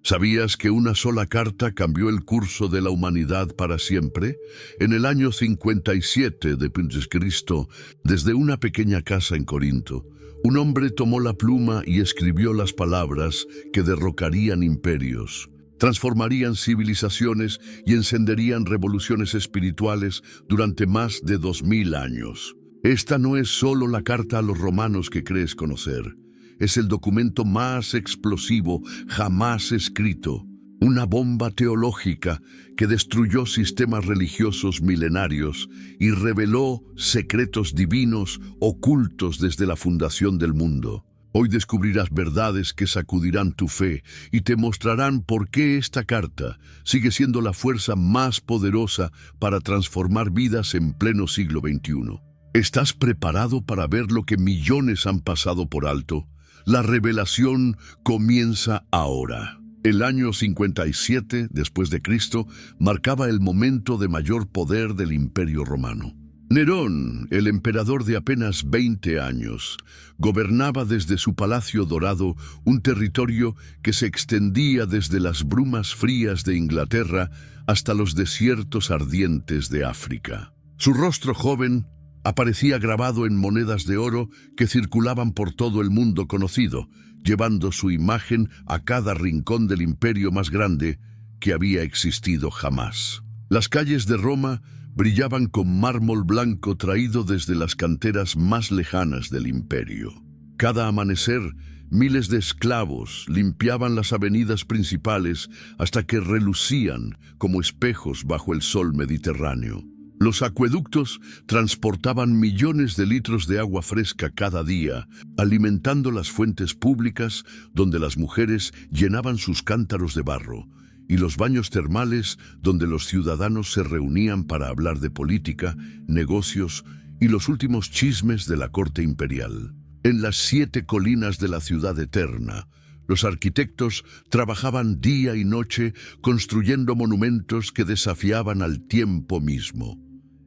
¿Sabías que una sola carta cambió el curso de la humanidad para siempre? En el año 57 de Cristo, desde una pequeña casa en Corinto, un hombre tomó la pluma y escribió las palabras que derrocarían imperios, transformarían civilizaciones y encenderían revoluciones espirituales durante más de 2000 años. Esta no es solo la carta a los romanos que crees conocer. Es el documento más explosivo jamás escrito, una bomba teológica que destruyó sistemas religiosos milenarios y reveló secretos divinos ocultos desde la fundación del mundo. Hoy descubrirás verdades que sacudirán tu fe y te mostrarán por qué esta carta sigue siendo la fuerza más poderosa para transformar vidas en pleno siglo XXI. ¿Estás preparado para ver lo que millones han pasado por alto? La revelación comienza ahora. El año 57 después de Cristo marcaba el momento de mayor poder del Imperio Romano. Nerón, el emperador de apenas 20 años, gobernaba desde su palacio dorado un territorio que se extendía desde las brumas frías de Inglaterra hasta los desiertos ardientes de África. Su rostro joven aparecía grabado en monedas de oro que circulaban por todo el mundo conocido, llevando su imagen a cada rincón del imperio más grande que había existido jamás. Las calles de Roma brillaban con mármol blanco traído desde las canteras más lejanas del imperio. Cada amanecer, miles de esclavos limpiaban las avenidas principales hasta que relucían como espejos bajo el sol mediterráneo. Los acueductos transportaban millones de litros de agua fresca cada día, alimentando las fuentes públicas donde las mujeres llenaban sus cántaros de barro, y los baños termales donde los ciudadanos se reunían para hablar de política, negocios y los últimos chismes de la corte imperial. En las 7 colinas de la ciudad eterna, los arquitectos trabajaban día y noche construyendo monumentos que desafiaban al tiempo mismo.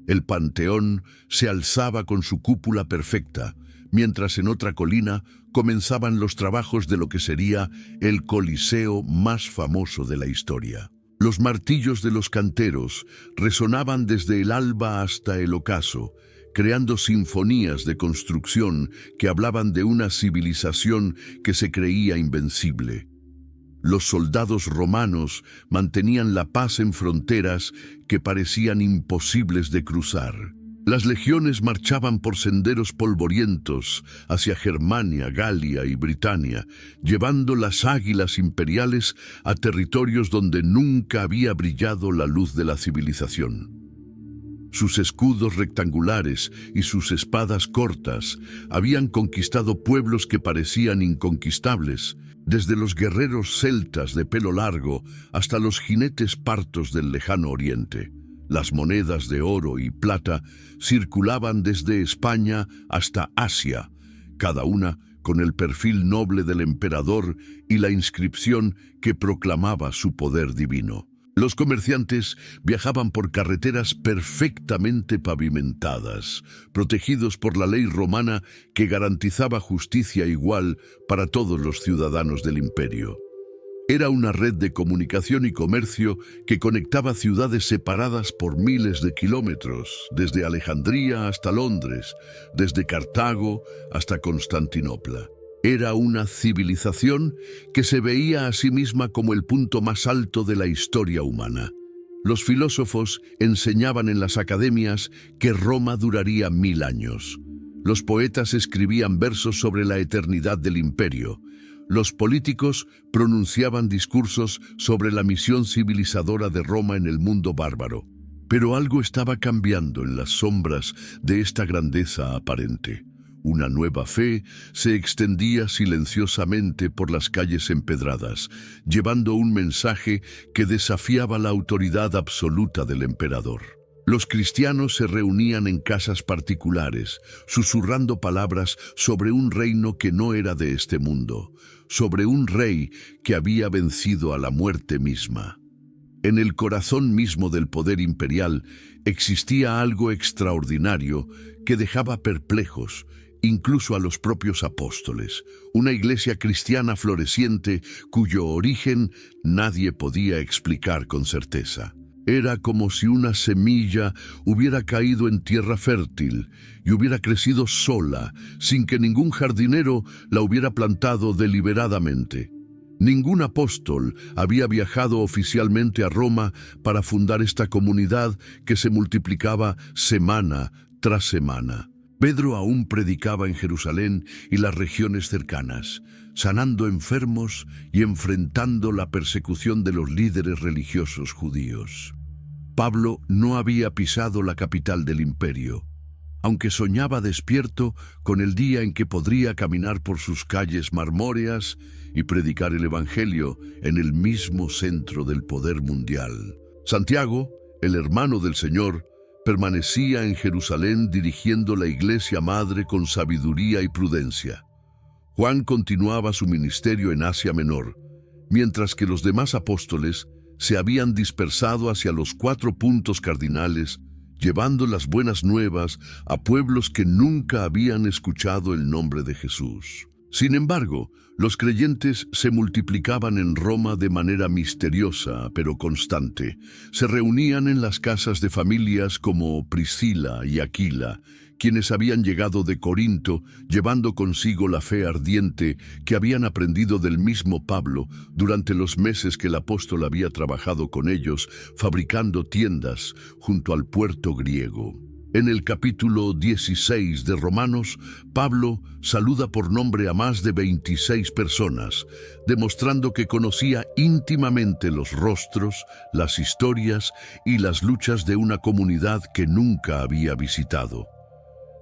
El Panteón se alzaba con su cúpula perfecta, mientras en otra colina comenzaban los trabajos de lo que sería el Coliseo más famoso de la historia. Los martillos de los canteros resonaban desde el alba hasta el ocaso, creando sinfonías de construcción que hablaban de una civilización que se creía invencible. Los soldados romanos mantenían la paz en fronteras que parecían imposibles de cruzar. Las legiones marchaban por senderos polvorientos hacia Germania, Galia y Britania, llevando las águilas imperiales a territorios donde nunca había brillado la luz de la civilización. Sus escudos rectangulares y sus espadas cortas habían conquistado pueblos que parecían inconquistables, desde los guerreros celtas de pelo largo hasta los jinetes partos del lejano oriente. Las monedas de oro y plata circulaban desde España hasta Asia, cada una con el perfil noble del emperador y la inscripción que proclamaba su poder divino. Los comerciantes viajaban por carreteras perfectamente pavimentadas, protegidos por la ley romana que garantizaba justicia igual para todos los ciudadanos del imperio. Era una red de comunicación y comercio que conectaba ciudades separadas por miles de kilómetros, desde Alejandría hasta Londres, desde Cartago hasta Constantinopla. Era una civilización que se veía a sí misma como el punto más alto de la historia humana. Los filósofos enseñaban en las academias que Roma duraría 1000 años. Los poetas escribían versos sobre la eternidad del imperio. Los políticos pronunciaban discursos sobre la misión civilizadora de Roma en el mundo bárbaro. Pero algo estaba cambiando en las sombras de esta grandeza aparente. Una nueva fe se extendía silenciosamente por las calles empedradas, llevando un mensaje que desafiaba la autoridad absoluta del emperador. Los cristianos se reunían en casas particulares, susurrando palabras sobre un reino que no era de este mundo, sobre un rey que había vencido a la muerte misma. En el corazón mismo del poder imperial existía algo extraordinario que dejaba perplejos incluso a los propios apóstoles, una iglesia cristiana floreciente cuyo origen nadie podía explicar con certeza. Era como si una semilla hubiera caído en tierra fértil y hubiera crecido sola, sin que ningún jardinero la hubiera plantado deliberadamente. Ningún apóstol había viajado oficialmente a Roma para fundar esta comunidad que se multiplicaba semana tras semana. Pedro aún predicaba en Jerusalén y las regiones cercanas, sanando enfermos y enfrentando la persecución de los líderes religiosos judíos. Pablo no había pisado la capital del imperio, aunque soñaba despierto con el día en que podría caminar por sus calles marmóreas y predicar el Evangelio en el mismo centro del poder mundial. Santiago, el hermano del Señor, permanecía en Jerusalén dirigiendo la iglesia madre con sabiduría y prudencia. Juan continuaba su ministerio en Asia Menor, mientras que los demás apóstoles se habían dispersado hacia los 4 puntos cardinales, llevando las buenas nuevas a pueblos que nunca habían escuchado el nombre de Jesús. Sin embargo, los creyentes se multiplicaban en Roma de manera misteriosa pero constante. Se reunían en las casas de familias como Priscila y Aquila, quienes habían llegado de Corinto llevando consigo la fe ardiente que habían aprendido del mismo Pablo durante los meses que el apóstol había trabajado con ellos, fabricando tiendas junto al puerto griego. En el capítulo 16 de Romanos, Pablo saluda por nombre a más de 26 personas, demostrando que conocía íntimamente los rostros, las historias y las luchas de una comunidad que nunca había visitado.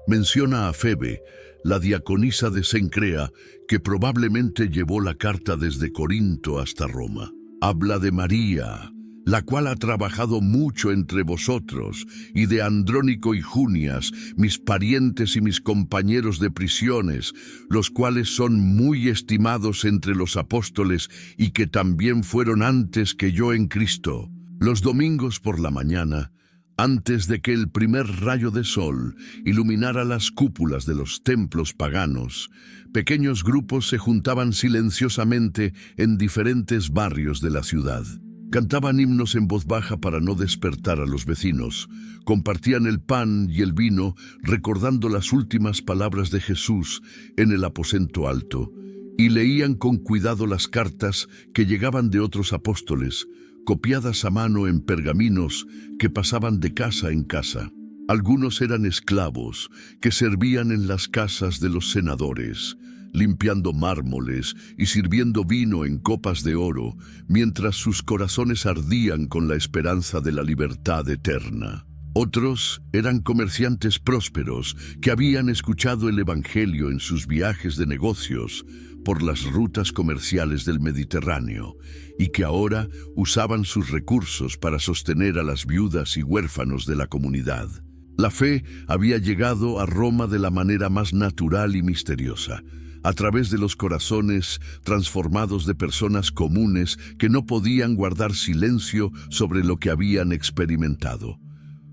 Menciona a Febe, la diaconisa de Cencrea, que probablemente llevó la carta desde Corinto hasta Roma. Habla de María, la cual ha trabajado mucho entre vosotros, y de Andrónico y Junias, mis parientes y mis compañeros de prisiones, los cuales son muy estimados entre los apóstoles y que también fueron antes que yo en Cristo. Los domingos por la mañana, antes de que el primer rayo de sol iluminara las cúpulas de los templos paganos, pequeños grupos se juntaban silenciosamente en diferentes barrios de la ciudad. Cantaban himnos en voz baja para no despertar a los vecinos, compartían el pan y el vino recordando las últimas palabras de Jesús en el aposento alto, y leían con cuidado las cartas que llegaban de otros apóstoles, copiadas a mano en pergaminos que pasaban de casa en casa. Algunos eran esclavos que servían en las casas de los senadores, limpiando mármoles y sirviendo vino en copas de oro, mientras sus corazones ardían con la esperanza de la libertad eterna. Otros eran comerciantes prósperos que habían escuchado el Evangelio en sus viajes de negocios por las rutas comerciales del Mediterráneo y que ahora usaban sus recursos para sostener a las viudas y huérfanos de la comunidad. La fe había llegado a Roma de la manera más natural y misteriosa, a través de los corazones transformados de personas comunes que no podían guardar silencio sobre lo que habían experimentado.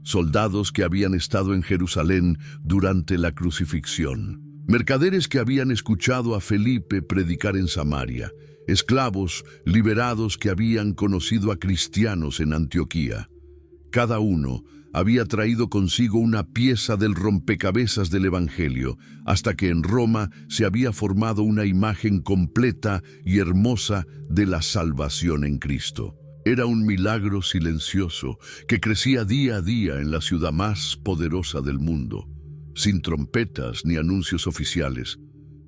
Soldados que habían estado en Jerusalén durante la crucifixión, mercaderes que habían escuchado a Felipe predicar en Samaria, esclavos liberados que habían conocido a cristianos en Antioquía. Cada uno había traído consigo una pieza del rompecabezas del Evangelio, hasta que en Roma se había formado una imagen completa y hermosa de la salvación en Cristo. Era un milagro silencioso que crecía día a día en la ciudad más poderosa del mundo, sin trompetas ni anuncios oficiales,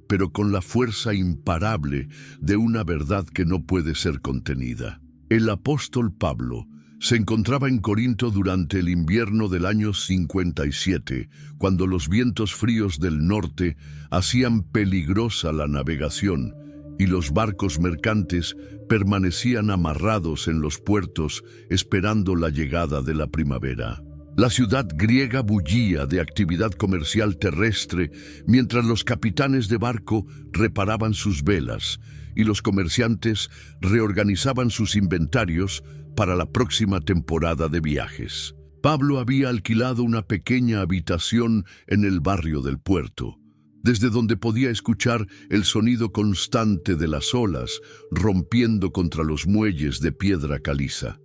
pero con la fuerza imparable de una verdad que no puede ser contenida. El apóstol Pablo se encontraba en Corinto durante el invierno del año 57, cuando los vientos fríos del norte hacían peligrosa la navegación y los barcos mercantes permanecían amarrados en los puertos esperando la llegada de la primavera. La ciudad griega bullía de actividad comercial terrestre mientras los capitanes de barco reparaban sus velas y los comerciantes reorganizaban sus inventarios para la próxima temporada de viajes. Pablo había alquilado una pequeña habitación en el barrio del puerto. desde donde podía escuchar el sonido constante de las olas rompiendo contra los muelles de piedra caliza.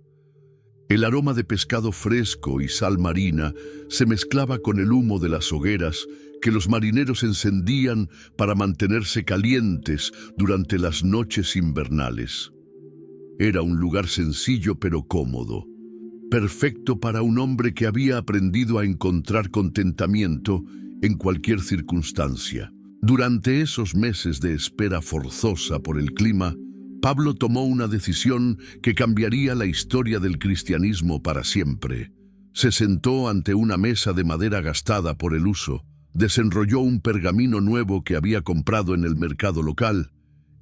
El aroma de pescado fresco y sal marina se mezclaba con el humo de las hogueras que los marineros encendían para mantenerse calientes durante las noches invernales. Era un lugar sencillo pero cómodo, perfecto para un hombre que había aprendido a encontrar contentamiento en cualquier circunstancia. Durante esos meses de espera forzosa por el clima, Pablo tomó una decisión que cambiaría la historia del cristianismo para siempre. Se sentó ante una mesa de madera gastada por el uso, desenrolló un pergamino nuevo que había comprado en el mercado local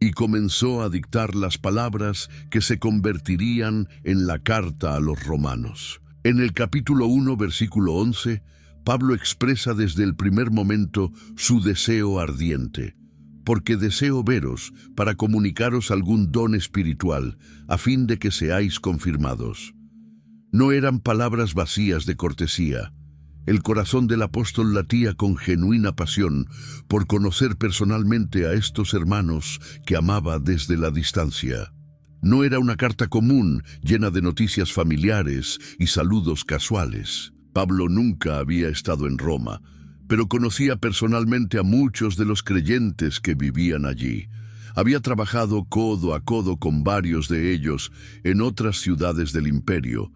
y comenzó a dictar las palabras que se convertirían en la carta a los romanos. En el capítulo 1, versículo 11, Pablo expresa desde el primer momento su deseo ardiente. Porque deseo veros para comunicaros algún don espiritual, a fin de que seáis confirmados. No eran palabras vacías de cortesía. El corazón del apóstol latía con genuina pasión por conocer personalmente a estos hermanos que amaba desde la distancia. No era una carta común llena de noticias familiares y saludos casuales. Pablo nunca había estado en Roma, pero conocía personalmente a muchos de los creyentes que vivían allí. Había trabajado codo a codo con varios de ellos en otras ciudades del imperio,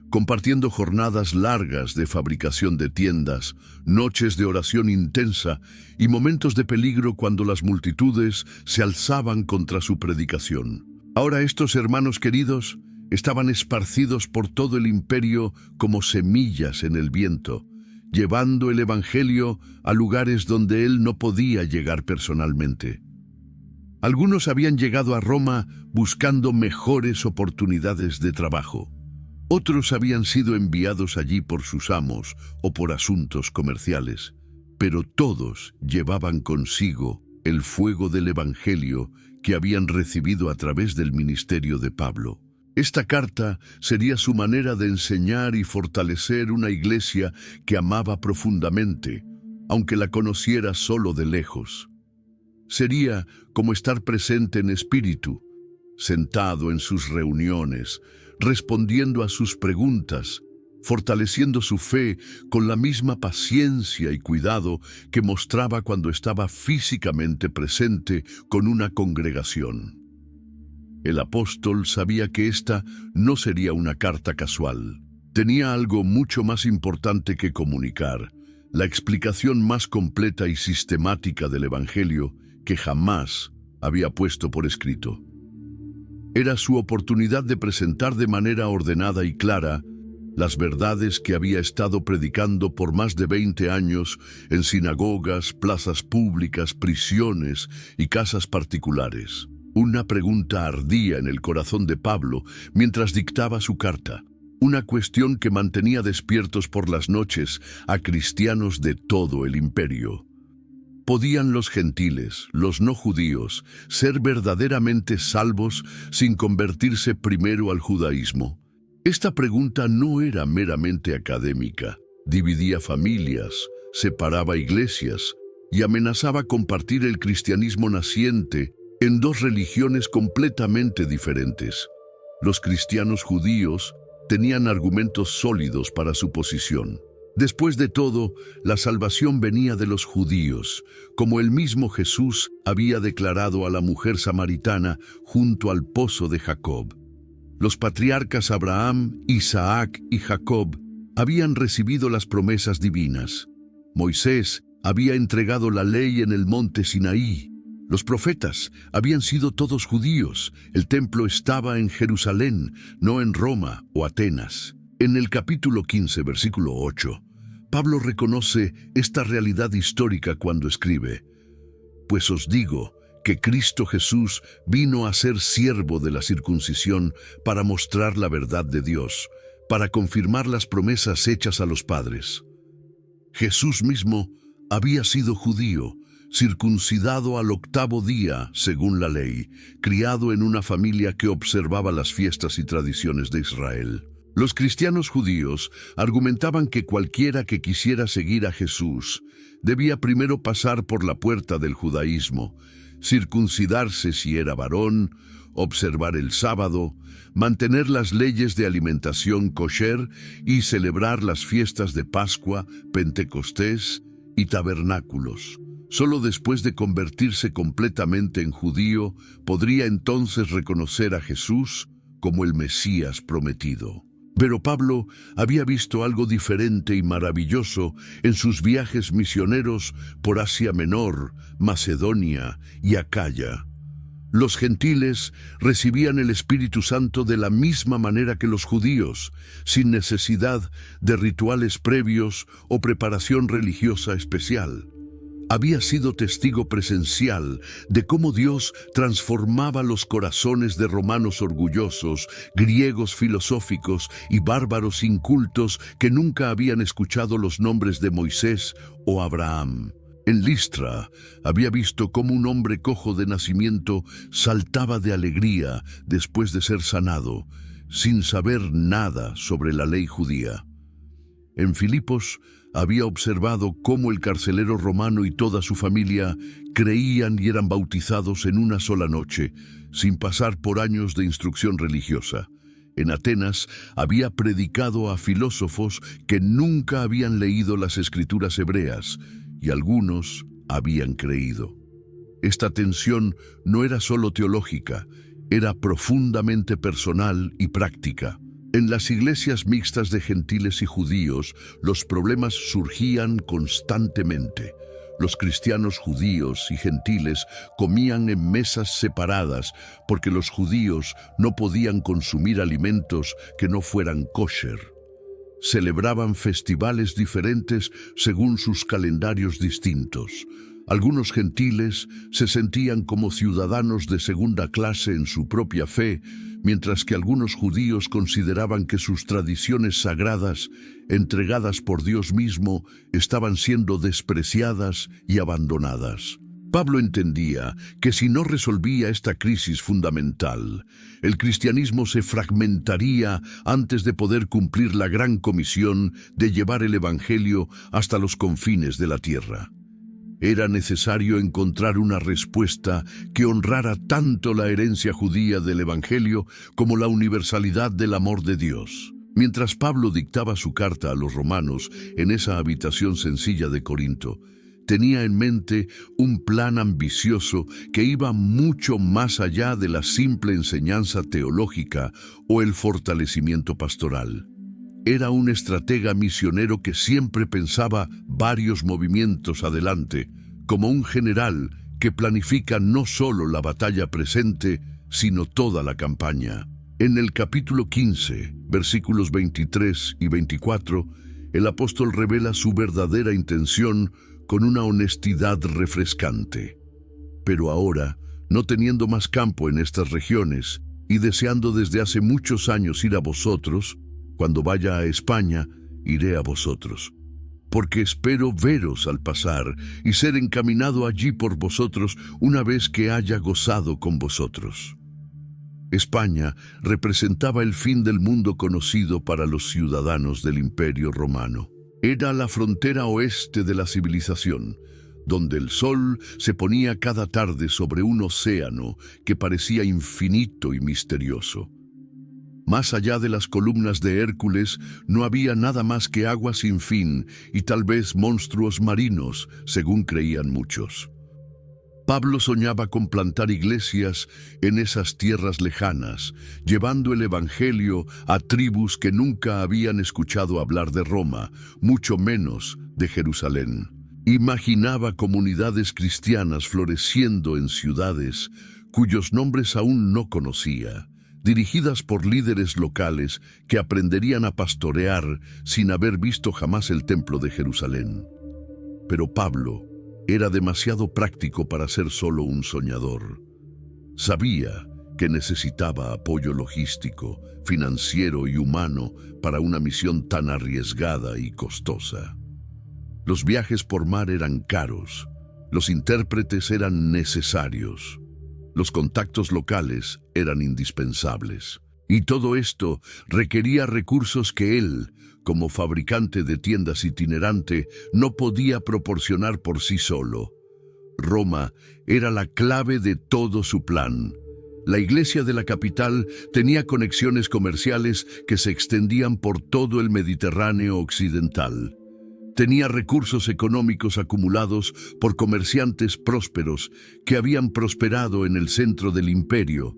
compartiendo jornadas largas de fabricación de tiendas, noches de oración intensa y momentos de peligro cuando las multitudes se alzaban contra su predicación. Ahora estos hermanos queridos estaban esparcidos por todo el imperio como semillas en el viento, llevando el evangelio a lugares donde él no podía llegar personalmente. Algunos habían llegado a Roma buscando mejores oportunidades de trabajo. Otros habían sido enviados allí por sus amos o por asuntos comerciales, pero todos llevaban consigo el fuego del evangelio que habían recibido a través del ministerio de Pablo. Esta carta sería su manera de enseñar y fortalecer una iglesia que amaba profundamente, aunque la conociera solo de lejos. Sería como estar presente en espíritu, sentado en sus reuniones, respondiendo a sus preguntas, fortaleciendo su fe con la misma paciencia y cuidado que mostraba cuando estaba físicamente presente con una congregación. El apóstol sabía que esta no sería una carta casual. Tenía algo mucho más importante que comunicar, la explicación más completa y sistemática del Evangelio que jamás había puesto por escrito. Era su oportunidad de presentar de manera ordenada y clara las verdades que había estado predicando por más de 20 años en sinagogas, plazas públicas, prisiones y casas particulares. Una pregunta ardía en el corazón de Pablo mientras dictaba su carta, una cuestión que mantenía despiertos por las noches a cristianos de todo el imperio. ¿Podían los gentiles, los no judíos, ser verdaderamente salvos sin convertirse primero al judaísmo? Esta pregunta no era meramente académica, dividía familias, separaba iglesias y amenazaba compartir el cristianismo naciente en dos religiones completamente diferentes. Los cristianos judíos tenían argumentos sólidos para su posición. Después de todo, la salvación venía de los judíos, como el mismo Jesús había declarado a la mujer samaritana junto al pozo de Jacob. Los patriarcas Abraham, Isaac y Jacob habían recibido las promesas divinas. Moisés había entregado la ley en el monte Sinaí. Los profetas habían sido todos judíos. El templo estaba en Jerusalén, no en Roma o Atenas. En el capítulo 15, versículo 8, Pablo reconoce esta realidad histórica cuando escribe: «Pues os digo que Cristo Jesús vino a ser siervo de la circuncisión para mostrar la verdad de Dios, para confirmar las promesas hechas a los padres». Jesús mismo había sido judío, circuncidado al 8º día, según la ley, criado en una familia que observaba las fiestas y tradiciones de Israel. Los cristianos judíos argumentaban que cualquiera que quisiera seguir a Jesús debía primero pasar por la puerta del judaísmo, circuncidarse si era varón, observar el sábado, mantener las leyes de alimentación kosher y celebrar las fiestas de Pascua, Pentecostés y tabernáculos. Solo después de convertirse completamente en judío podría entonces reconocer a Jesús como el Mesías prometido. Pero Pablo había visto algo diferente y maravilloso en sus viajes misioneros por Asia Menor, Macedonia y Acaya. Los gentiles recibían el Espíritu Santo de la misma manera que los judíos, sin necesidad de rituales previos o preparación religiosa especial. Había sido testigo presencial de cómo Dios transformaba los corazones de romanos orgullosos, griegos filosóficos y bárbaros incultos que nunca habían escuchado los nombres de Moisés o Abraham. En Listra había visto cómo un hombre cojo de nacimiento saltaba de alegría después de ser sanado, sin saber nada sobre la ley judía. En Filipos había observado cómo el carcelero romano y toda su familia creían y eran bautizados en una sola noche, sin pasar por años de instrucción religiosa. En Atenas había predicado a filósofos que nunca habían leído las escrituras hebreas, y algunos habían creído. Esta tensión no era solo teológica, era profundamente personal y práctica. En las iglesias mixtas de gentiles y judíos, los problemas surgían constantemente. Los cristianos judíos y gentiles comían en mesas separadas porque los judíos no podían consumir alimentos que no fueran kosher. Celebraban festivales diferentes según sus calendarios distintos. Algunos gentiles se sentían como ciudadanos de segunda clase en su propia fe, mientras que algunos judíos consideraban que sus tradiciones sagradas, entregadas por Dios mismo, estaban siendo despreciadas y abandonadas. Pablo entendía que si no resolvía esta crisis fundamental, el cristianismo se fragmentaría antes de poder cumplir la gran comisión de llevar el Evangelio hasta los confines de la tierra. Era necesario encontrar una respuesta que honrara tanto la herencia judía del Evangelio como la universalidad del amor de Dios. Mientras Pablo dictaba su carta a los romanos en esa habitación sencilla de Corinto, tenía en mente un plan ambicioso que iba mucho más allá de la simple enseñanza teológica o el fortalecimiento pastoral. Era un estratega misionero que siempre pensaba varios movimientos adelante, como un general que planifica no solo la batalla presente, sino toda la campaña. En el capítulo 15, versículos 23 y 24, el apóstol revela su verdadera intención con una honestidad refrescante. Pero ahora, no teniendo más campo en estas regiones y deseando desde hace muchos años ir a vosotros, cuando vaya a España, iré a vosotros, porque espero veros al pasar y ser encaminado allí por vosotros una vez que haya gozado con vosotros. España representaba el fin del mundo conocido para los ciudadanos del Imperio Romano. Era la frontera oeste de la civilización, donde el sol se ponía cada tarde sobre un océano que parecía infinito y misterioso. Más allá de las columnas de Hércules no había nada más que agua sin fin y tal vez monstruos marinos, según creían muchos. Pablo soñaba con plantar iglesias en esas tierras lejanas, llevando el Evangelio a tribus que nunca habían escuchado hablar de Roma, mucho menos de Jerusalén. Imaginaba comunidades cristianas floreciendo en ciudades cuyos nombres aún no conocía, dirigidas por líderes locales que aprenderían a pastorear sin haber visto jamás el templo de Jerusalén. Pero Pablo era demasiado práctico para ser solo un soñador. Sabía que necesitaba apoyo logístico, financiero y humano para una misión tan arriesgada y costosa. Los viajes por mar eran caros, los intérpretes eran necesarios. Los contactos locales eran indispensables. Y todo esto requería recursos que él, como fabricante de tiendas itinerante, no podía proporcionar por sí solo. Roma era la clave de todo su plan. La iglesia de la capital tenía conexiones comerciales que se extendían por todo el Mediterráneo occidental. Tenía recursos económicos acumulados por comerciantes prósperos que habían prosperado en el centro del imperio.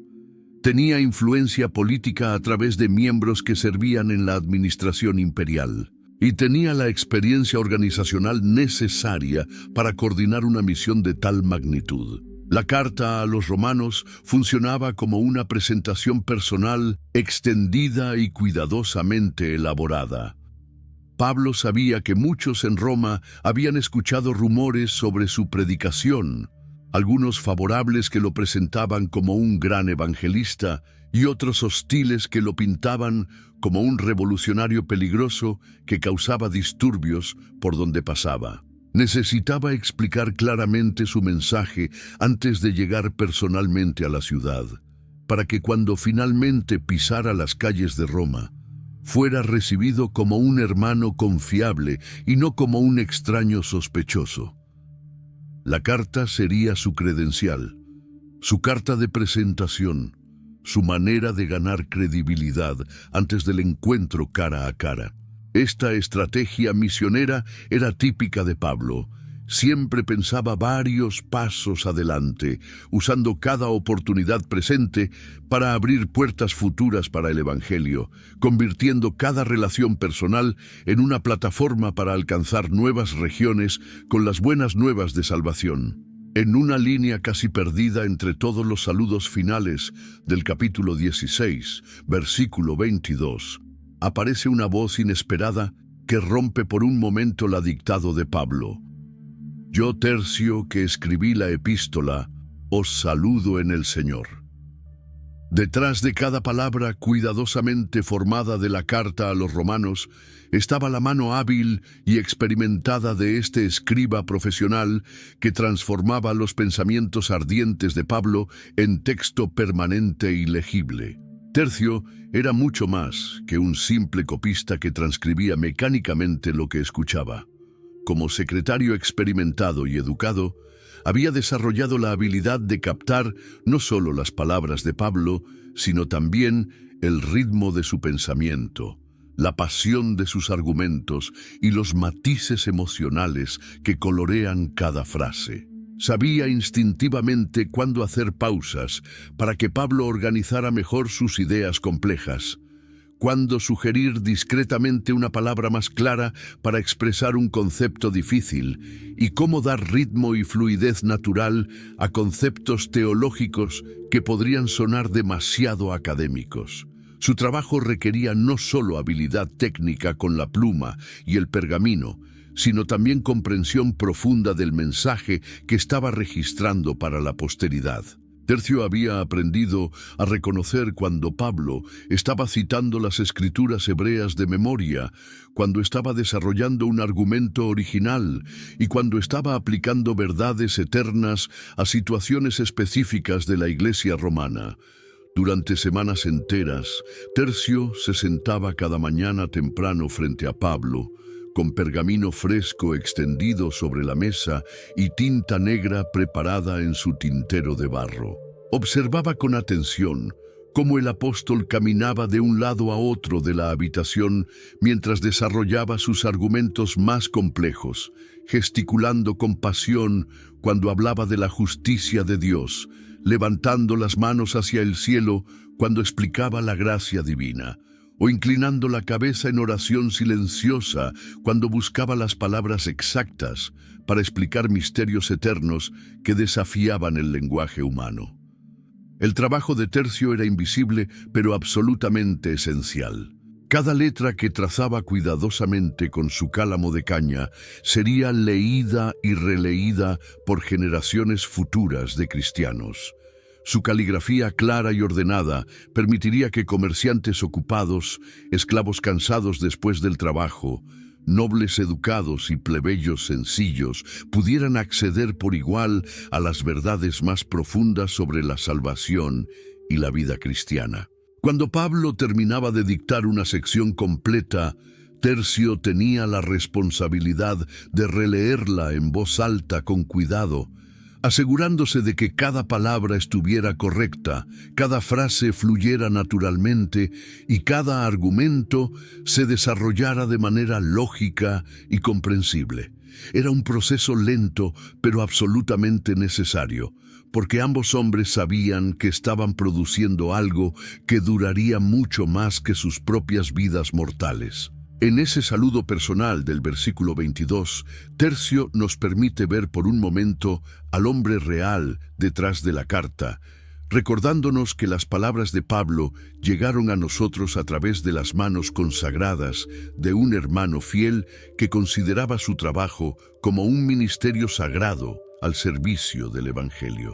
Tenía influencia política a través de miembros que servían en la administración imperial. Y tenía la experiencia organizacional necesaria para coordinar una misión de tal magnitud. La carta a los romanos funcionaba como una presentación personal extendida y cuidadosamente elaborada. Pablo sabía que muchos en Roma habían escuchado rumores sobre su predicación, algunos favorables que lo presentaban como un gran evangelista y otros hostiles que lo pintaban como un revolucionario peligroso que causaba disturbios por donde pasaba. Necesitaba explicar claramente su mensaje antes de llegar personalmente a la ciudad, para que cuando finalmente pisara las calles de Roma, fuera recibido como un hermano confiable y no como un extraño sospechoso. La carta sería su credencial, su carta de presentación, su manera de ganar credibilidad antes del encuentro cara a cara. Esta estrategia misionera era típica de Pablo. Siempre pensaba varios pasos adelante, usando cada oportunidad presente para abrir puertas futuras para el Evangelio, convirtiendo cada relación personal en una plataforma para alcanzar nuevas regiones con las buenas nuevas de salvación. En una línea casi perdida entre todos los saludos finales del capítulo 16, versículo 22, aparece una voz inesperada que rompe por un momento la dictado de Pablo. Yo, Tercio, que escribí la epístola, os saludo en el Señor. Detrás de cada palabra cuidadosamente formada de la carta a los romanos estaba la mano hábil y experimentada de este escriba profesional que transformaba los pensamientos ardientes de Pablo en texto permanente y legible. Tercio era mucho más que un simple copista que transcribía mecánicamente lo que escuchaba. Como secretario experimentado y educado, había desarrollado la habilidad de captar no solo las palabras de Pablo, sino también el ritmo de su pensamiento, la pasión de sus argumentos y los matices emocionales que colorean cada frase. Sabía instintivamente cuándo hacer pausas para que Pablo organizara mejor sus ideas complejas, cuándo sugerir discretamente una palabra más clara para expresar un concepto difícil y cómo dar ritmo y fluidez natural a conceptos teológicos que podrían sonar demasiado académicos. Su trabajo requería no solo habilidad técnica con la pluma y el pergamino, sino también comprensión profunda del mensaje que estaba registrando para la posteridad. Tercio había aprendido a reconocer cuando Pablo estaba citando las escrituras hebreas de memoria, cuando estaba desarrollando un argumento original y cuando estaba aplicando verdades eternas a situaciones específicas de la Iglesia romana. Durante semanas enteras, Tercio se sentaba cada mañana temprano frente a Pablo, con pergamino fresco extendido sobre la mesa y tinta negra preparada en su tintero de barro. Observaba con atención cómo el apóstol caminaba de un lado a otro de la habitación mientras desarrollaba sus argumentos más complejos, gesticulando con pasión cuando hablaba de la justicia de Dios, levantando las manos hacia el cielo cuando explicaba la gracia divina, o inclinando la cabeza en oración silenciosa cuando buscaba las palabras exactas para explicar misterios eternos que desafiaban el lenguaje humano. El trabajo de Tercio era invisible, pero absolutamente esencial. Cada letra que trazaba cuidadosamente con su cálamo de caña sería leída y releída por generaciones futuras de cristianos. Su caligrafía clara y ordenada permitiría que comerciantes ocupados, esclavos cansados después del trabajo, nobles educados y plebeyos sencillos pudieran acceder por igual a las verdades más profundas sobre la salvación y la vida cristiana. Cuando Pablo terminaba de dictar una sección completa, Tercio tenía la responsabilidad de releerla en voz alta con cuidado, asegurándose de que cada palabra estuviera correcta, cada frase fluyera naturalmente y cada argumento se desarrollara de manera lógica y comprensible. Era un proceso lento, pero absolutamente necesario, porque ambos hombres sabían que estaban produciendo algo que duraría mucho más que sus propias vidas mortales. En ese saludo personal del versículo 22, Tercio nos permite ver por un momento al hombre real detrás de la carta, recordándonos que las palabras de Pablo llegaron a nosotros a través de las manos consagradas de un hermano fiel que consideraba su trabajo como un ministerio sagrado al servicio del Evangelio.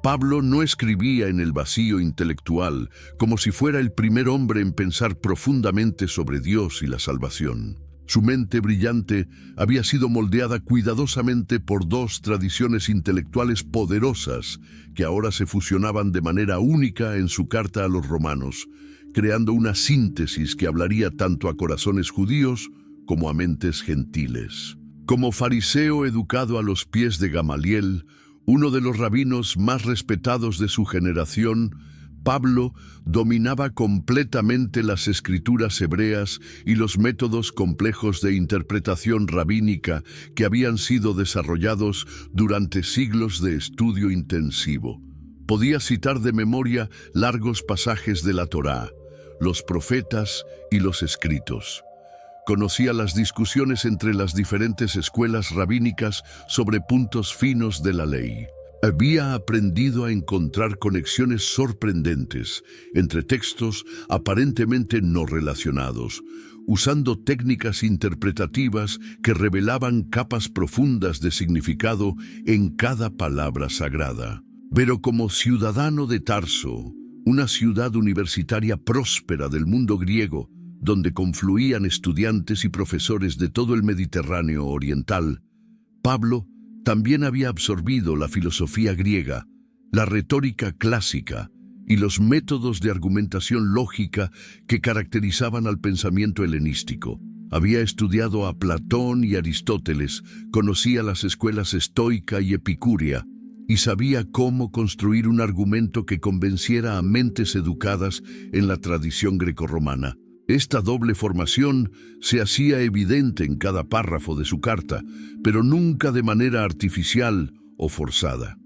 Pablo no escribía en el vacío intelectual como si fuera el primer hombre en pensar profundamente sobre Dios y la salvación. Su mente brillante había sido moldeada cuidadosamente por dos tradiciones intelectuales poderosas que ahora se fusionaban de manera única en su carta a los romanos, creando una síntesis que hablaría tanto a corazones judíos como a mentes gentiles. Como fariseo educado a los pies de Gamaliel, uno de los rabinos más respetados de su generación, Pablo dominaba completamente las escrituras hebreas y los métodos complejos de interpretación rabínica que habían sido desarrollados durante siglos de estudio intensivo. Podía citar de memoria largos pasajes de la Torá, los profetas y los escritos. Conocía las discusiones entre las diferentes escuelas rabínicas sobre puntos finos de la ley. Había aprendido a encontrar conexiones sorprendentes entre textos aparentemente no relacionados, usando técnicas interpretativas que revelaban capas profundas de significado en cada palabra sagrada. Pero como ciudadano de Tarso, una ciudad universitaria próspera del mundo griego, donde confluían estudiantes y profesores de todo el Mediterráneo oriental, Pablo también había absorbido la filosofía griega, la retórica clásica y los métodos de argumentación lógica que caracterizaban al pensamiento helenístico. Había estudiado a Platón y Aristóteles, conocía las escuelas estoica y epicúrea, y sabía cómo construir un argumento que convenciera a mentes educadas en la tradición grecorromana. Esta doble formación se hacía evidente en cada párrafo de su carta, pero nunca de manera artificial o forzada.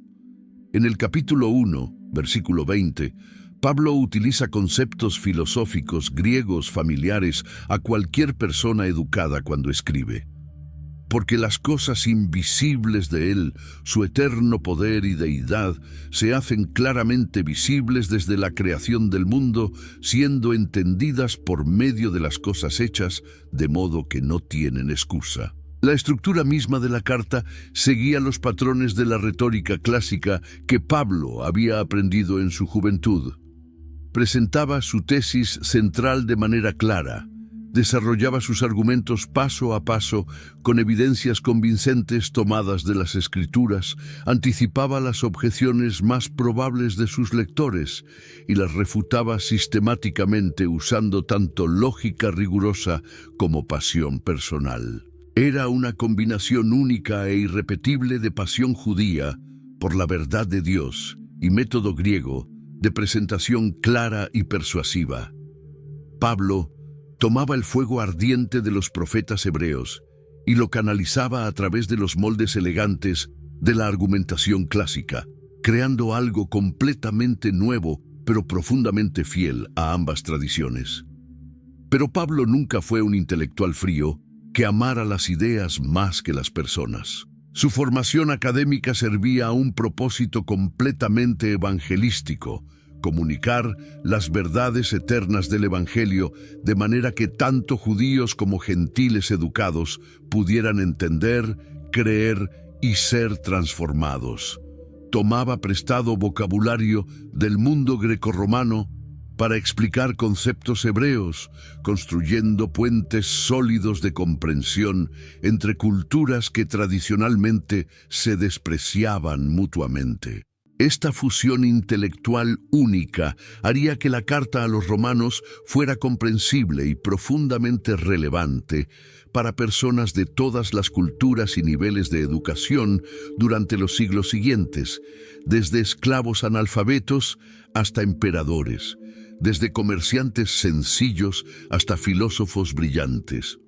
En el capítulo 1, versículo 20, Pablo utiliza conceptos filosóficos griegos familiares a cualquier persona educada cuando escribe. Porque las cosas invisibles de Él, su eterno poder y deidad, se hacen claramente visibles desde la creación del mundo, siendo entendidas por medio de las cosas hechas, de modo que no tienen excusa. La estructura misma de la carta seguía los patrones de la retórica clásica que Pablo había aprendido en su juventud. Presentaba su tesis central de manera clara. Desarrollaba sus argumentos paso a paso con evidencias convincentes tomadas de las Escrituras, anticipaba las objeciones más probables de sus lectores y las refutaba sistemáticamente usando tanto lógica rigurosa como pasión personal. Era una combinación única e irrepetible de pasión judía por la verdad de Dios y método griego de presentación clara y persuasiva. Pablo tomaba el fuego ardiente de los profetas hebreos y lo canalizaba a través de los moldes elegantes de la argumentación clásica, creando algo completamente nuevo, pero profundamente fiel a ambas tradiciones. Pero Pablo nunca fue un intelectual frío que amara las ideas más que las personas. Su formación académica servía a un propósito completamente evangelístico: comunicar las verdades eternas del Evangelio de manera que tanto judíos como gentiles educados pudieran entender, creer y ser transformados. Tomaba prestado vocabulario del mundo grecorromano para explicar conceptos hebreos, construyendo puentes sólidos de comprensión entre culturas que tradicionalmente se despreciaban mutuamente. Esta fusión intelectual única haría que la carta a los romanos fuera comprensible y profundamente relevante para personas de todas las culturas y niveles de educación durante los siglos siguientes, desde esclavos analfabetos hasta emperadores, desde comerciantes sencillos hasta filósofos brillantes.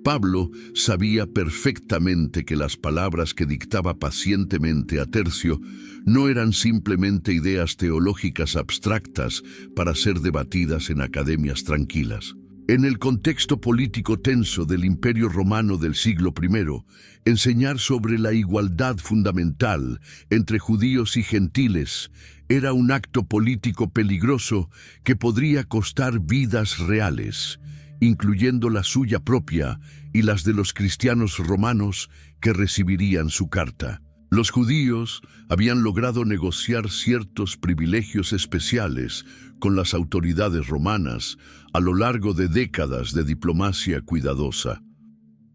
Pablo sabía perfectamente que las palabras que dictaba pacientemente a Tercio no eran simplemente ideas teológicas abstractas para ser debatidas en academias tranquilas. En el contexto político tenso del Imperio Romano del siglo I, enseñar sobre la igualdad fundamental entre judíos y gentiles era un acto político peligroso que podría costar vidas reales, incluyendo la suya propia y las de los cristianos romanos que recibirían su carta. Los judíos habían logrado negociar ciertos privilegios especiales con las autoridades romanas a lo largo de décadas de diplomacia cuidadosa.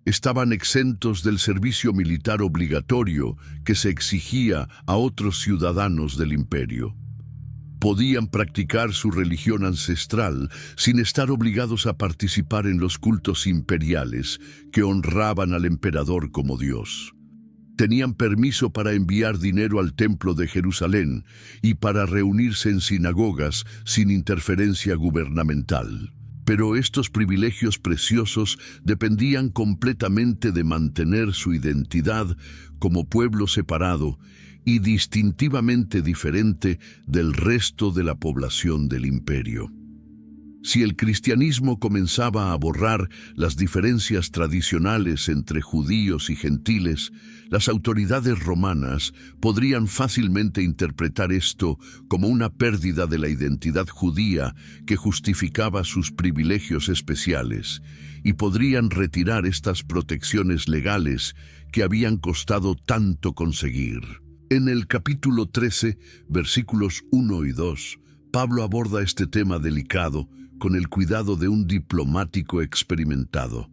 Estaban exentos del servicio militar obligatorio que se exigía a otros ciudadanos del imperio. Podían practicar su religión ancestral sin estar obligados a participar en los cultos imperiales que honraban al emperador como Dios. Tenían permiso para enviar dinero al templo de Jerusalén y para reunirse en sinagogas sin interferencia gubernamental. Pero estos privilegios preciosos dependían completamente de mantener su identidad como pueblo separado y distintivamente diferente del resto de la población del imperio. Si el cristianismo comenzaba a borrar las diferencias tradicionales entre judíos y gentiles, las autoridades romanas podrían fácilmente interpretar esto como una pérdida de la identidad judía que justificaba sus privilegios especiales, y podrían retirar estas protecciones legales que habían costado tanto conseguir. En el capítulo 13, versículos 1 y 2, Pablo aborda este tema delicado con el cuidado de un diplomático experimentado.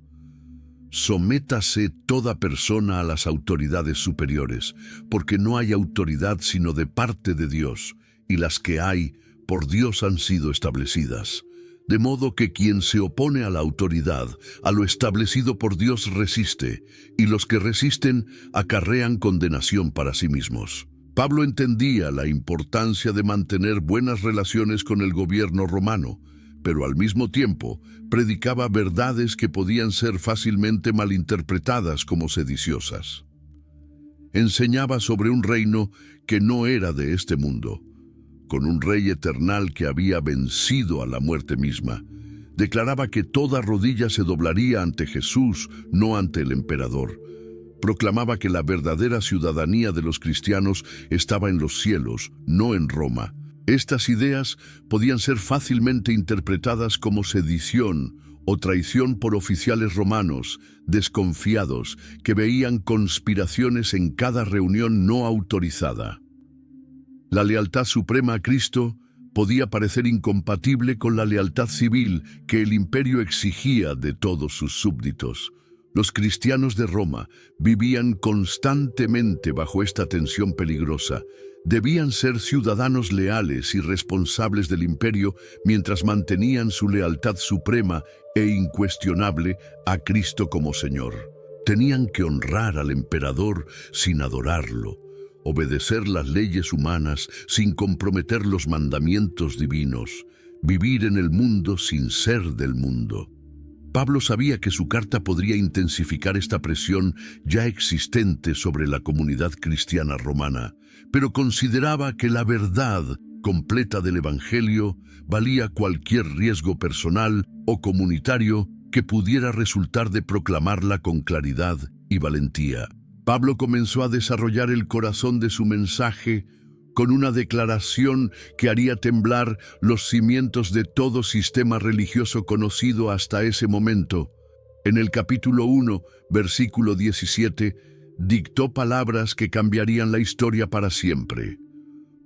Sométase toda persona a las autoridades superiores, porque no hay autoridad sino de parte de Dios, y las que hay, por Dios han sido establecidas. De modo que quien se opone a la autoridad, a lo establecido por Dios resiste, y los que resisten acarrean condenación para sí mismos. Pablo entendía la importancia de mantener buenas relaciones con el gobierno romano, pero al mismo tiempo predicaba verdades que podían ser fácilmente malinterpretadas como sediciosas. Enseñaba sobre un reino que no era de este mundo, con un rey eternal que había vencido a la muerte misma. Declaraba que toda rodilla se doblaría ante Jesús, no ante el emperador. Proclamaba que la verdadera ciudadanía de los cristianos estaba en los cielos, no en Roma. Estas ideas podían ser fácilmente interpretadas como sedición o traición por oficiales romanos, desconfiados, que veían conspiraciones en cada reunión no autorizada. La lealtad suprema a Cristo podía parecer incompatible con la lealtad civil que el imperio exigía de todos sus súbditos. Los cristianos de Roma vivían constantemente bajo esta tensión peligrosa. Debían ser ciudadanos leales y responsables del imperio mientras mantenían su lealtad suprema e incuestionable a Cristo como Señor. Tenían que honrar al emperador sin adorarlo, obedecer las leyes humanas sin comprometer los mandamientos divinos, vivir en el mundo sin ser del mundo. Pablo sabía que su carta podría intensificar esta presión ya existente sobre la comunidad cristiana romana, pero consideraba que la verdad completa del Evangelio valía cualquier riesgo personal o comunitario que pudiera resultar de proclamarla con claridad y valentía. Pablo comenzó a desarrollar el corazón de su mensaje con una declaración que haría temblar los cimientos de todo sistema religioso conocido hasta ese momento. En el capítulo 1, versículo 17, dictó palabras que cambiarían la historia para siempre.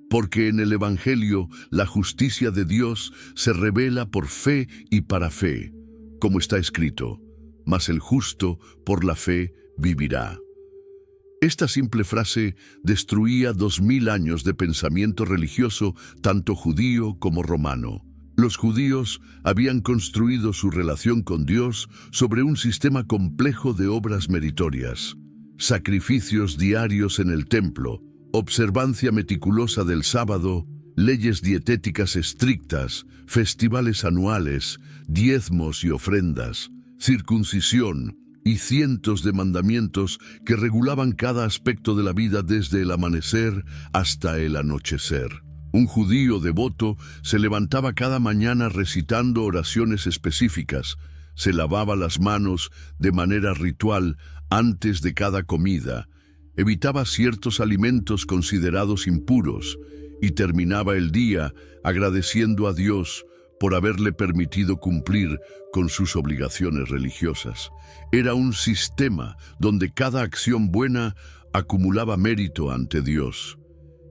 Porque en el Evangelio la justicia de Dios se revela por fe y para fe, como está escrito, mas el justo por la fe vivirá. Esta simple frase destruía 2000 años de pensamiento religioso, tanto judío como romano. Los judíos habían construido su relación con Dios sobre un sistema complejo de obras meritorias, sacrificios diarios en el templo, observancia meticulosa del sábado, leyes dietéticas estrictas, festivales anuales, diezmos y ofrendas, circuncisión y cientos de mandamientos que regulaban cada aspecto de la vida desde el amanecer hasta el anochecer. Un judío devoto se levantaba cada mañana recitando oraciones específicas, se lavaba las manos de manera ritual antes de cada comida, evitaba ciertos alimentos considerados impuros y terminaba el día agradeciendo a Dios por haberle permitido cumplir con sus obligaciones religiosas. Era un sistema donde cada acción buena acumulaba mérito ante Dios,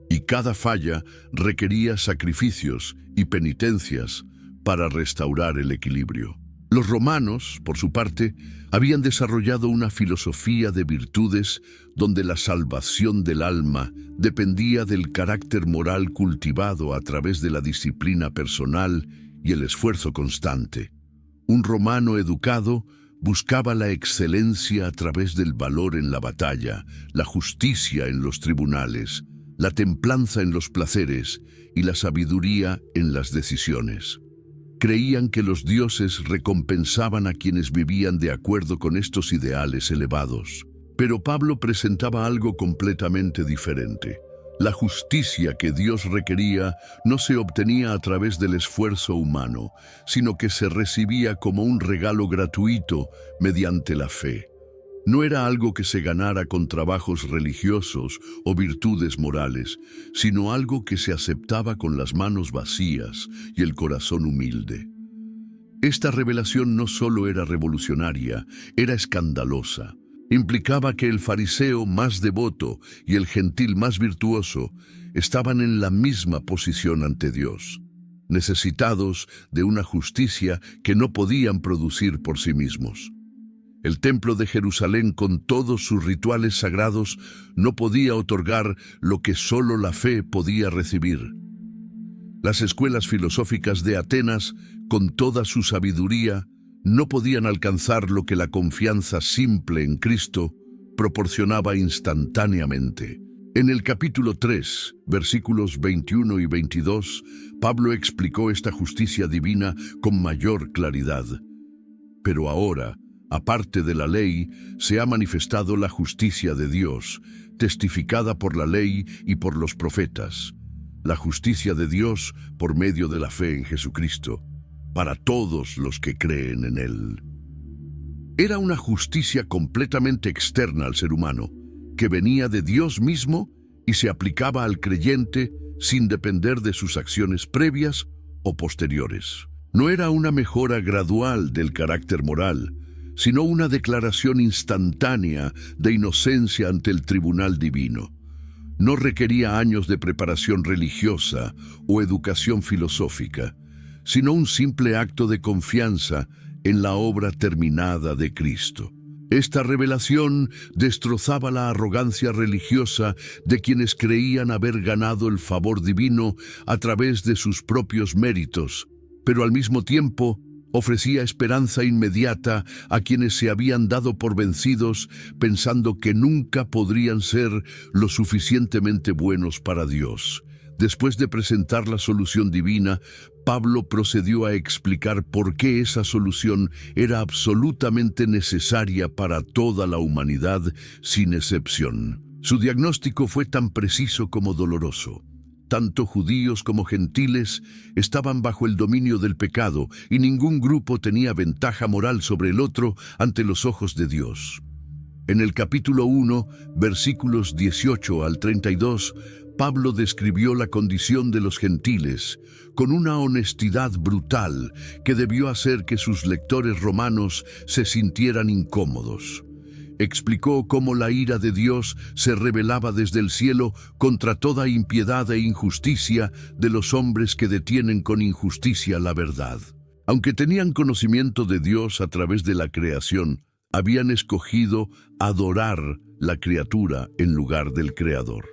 y cada falla requería sacrificios y penitencias para restaurar el equilibrio. Los romanos, por su parte, habían desarrollado una filosofía de virtudes donde la salvación del alma dependía del carácter moral cultivado a través de la disciplina personal y el esfuerzo constante. Un romano educado buscaba la excelencia a través del valor en la batalla, la justicia en los tribunales, la templanza en los placeres y la sabiduría en las decisiones. Creían que los dioses recompensaban a quienes vivían de acuerdo con estos ideales elevados. Pero Pablo presentaba algo completamente diferente. La justicia que Dios requería no se obtenía a través del esfuerzo humano, sino que se recibía como un regalo gratuito mediante la fe. No era algo que se ganara con trabajos religiosos o virtudes morales, sino algo que se aceptaba con las manos vacías y el corazón humilde. Esta revelación no solo era revolucionaria, era escandalosa. Implicaba que el fariseo más devoto y el gentil más virtuoso estaban en la misma posición ante Dios, necesitados de una justicia que no podían producir por sí mismos. El templo de Jerusalén, con todos sus rituales sagrados, no podía otorgar lo que solo la fe podía recibir. Las escuelas filosóficas de Atenas, con toda su sabiduría, no podían alcanzar lo que la confianza simple en Cristo proporcionaba instantáneamente. En el capítulo 3, versículos 21 y 22, Pablo explicó esta justicia divina con mayor claridad. Pero ahora, aparte de la ley, se ha manifestado la justicia de Dios, testificada por la ley y por los profetas. La justicia de Dios por medio de la fe en Jesucristo, para todos los que creen en Él. Era una justicia completamente externa al ser humano, que venía de Dios mismo y se aplicaba al creyente sin depender de sus acciones previas o posteriores. No era una mejora gradual del carácter moral, sino una declaración instantánea de inocencia ante el tribunal divino. No requería años de preparación religiosa o educación filosófica, sino un simple acto de confianza en la obra terminada de Cristo. Esta revelación destrozaba la arrogancia religiosa de quienes creían haber ganado el favor divino a través de sus propios méritos, pero al mismo tiempo ofrecía esperanza inmediata a quienes se habían dado por vencidos pensando que nunca podrían ser lo suficientemente buenos para Dios. Después de presentar la solución divina, Pablo procedió a explicar por qué esa solución era absolutamente necesaria para toda la humanidad, sin excepción. Su diagnóstico fue tan preciso como doloroso. Tanto judíos como gentiles estaban bajo el dominio del pecado y ningún grupo tenía ventaja moral sobre el otro ante los ojos de Dios. En el capítulo 1, versículos 18 al 32, Pablo describió la condición de los gentiles con una honestidad brutal que debió hacer que sus lectores romanos se sintieran incómodos. Explicó cómo la ira de Dios se revelaba desde el cielo contra toda impiedad e injusticia de los hombres que detienen con injusticia la verdad. Aunque tenían conocimiento de Dios a través de la creación, habían escogido adorar la criatura en lugar del Creador.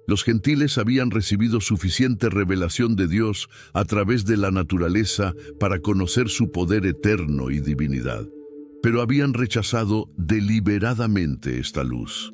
Los gentiles habían recibido suficiente revelación de Dios a través de la naturaleza para conocer su poder eterno y divinidad, pero habían rechazado deliberadamente esta luz.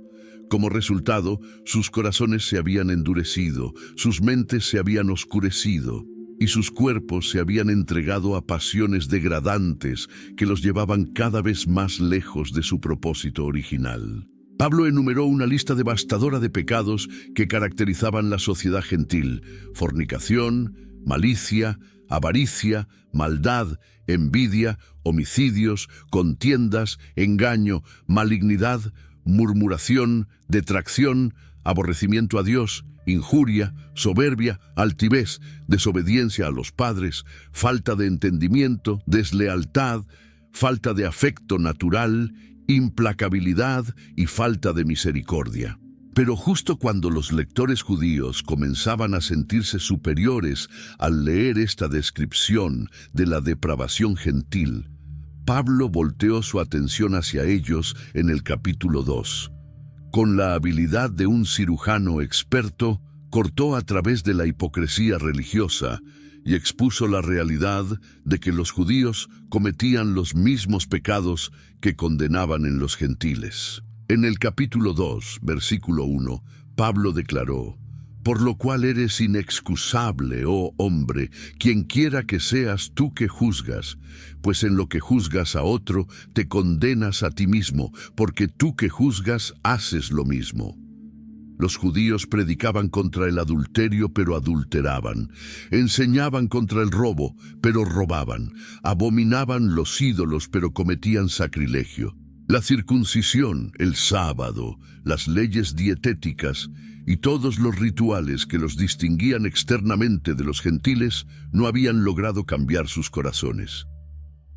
Como resultado, sus corazones se habían endurecido, sus mentes se habían oscurecido y sus cuerpos se habían entregado a pasiones degradantes que los llevaban cada vez más lejos de su propósito original. Pablo enumeró una lista devastadora de pecados que caracterizaban la sociedad gentil: fornicación, malicia, avaricia, maldad, envidia, homicidios, contiendas, engaño, malignidad, murmuración, detracción, aborrecimiento a Dios, injuria, soberbia, altivez, desobediencia a los padres, falta de entendimiento, deslealtad, falta de afecto natural, implacabilidad y falta de misericordia. Pero justo cuando los lectores judíos comenzaban a sentirse superiores al leer esta descripción de la depravación gentil, Pablo volteó su atención hacia ellos en el capítulo 2. Con la habilidad de un cirujano experto, cortó a través de la hipocresía religiosa y expuso la realidad de que los judíos cometían los mismos pecados que condenaban en los gentiles. En el capítulo 2, versículo 1, Pablo declaró: «Por lo cual eres inexcusable, oh hombre, quien quiera que seas tú que juzgas, pues en lo que juzgas a otro, te condenas a ti mismo, porque tú que juzgas haces lo mismo». Los judíos predicaban contra el adulterio, pero adulteraban. Enseñaban contra el robo, pero robaban. Abominaban los ídolos, pero cometían sacrilegio. La circuncisión, el sábado, las leyes dietéticas y todos los rituales que los distinguían externamente de los gentiles no habían logrado cambiar sus corazones.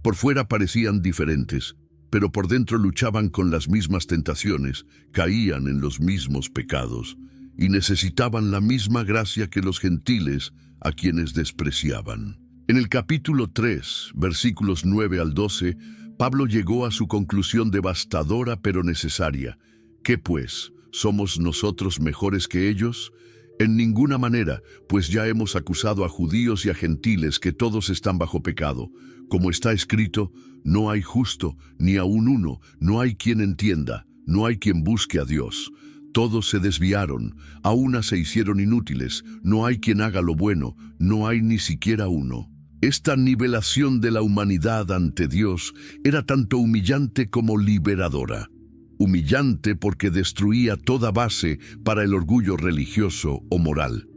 Por fuera parecían diferentes, pero por dentro luchaban con las mismas tentaciones, caían en los mismos pecados y necesitaban la misma gracia que los gentiles, a quienes despreciaban. En el capítulo 3, versículos 9 al 12, Pablo llegó a su conclusión devastadora pero necesaria. ¿Qué pues? ¿Somos nosotros mejores que ellos? En ninguna manera, pues ya hemos acusado a judíos y a gentiles que todos están bajo pecado. Como está escrito: no hay justo, ni aun uno, no hay quien entienda, no hay quien busque a Dios. Todos se desviaron, a una se hicieron inútiles, no hay quien haga lo bueno, no hay ni siquiera uno. Esta nivelación de la humanidad ante Dios era tanto humillante como liberadora. Humillante porque destruía toda base para el orgullo religioso o moral.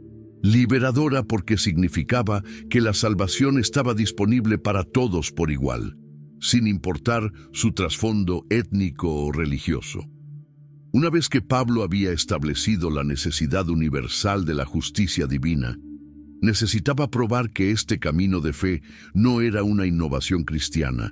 Liberadora porque significaba que la salvación estaba disponible para todos por igual, sin importar su trasfondo étnico o religioso. Una vez que Pablo había establecido la necesidad universal de la justicia divina, necesitaba probar que este camino de fe no era una innovación cristiana,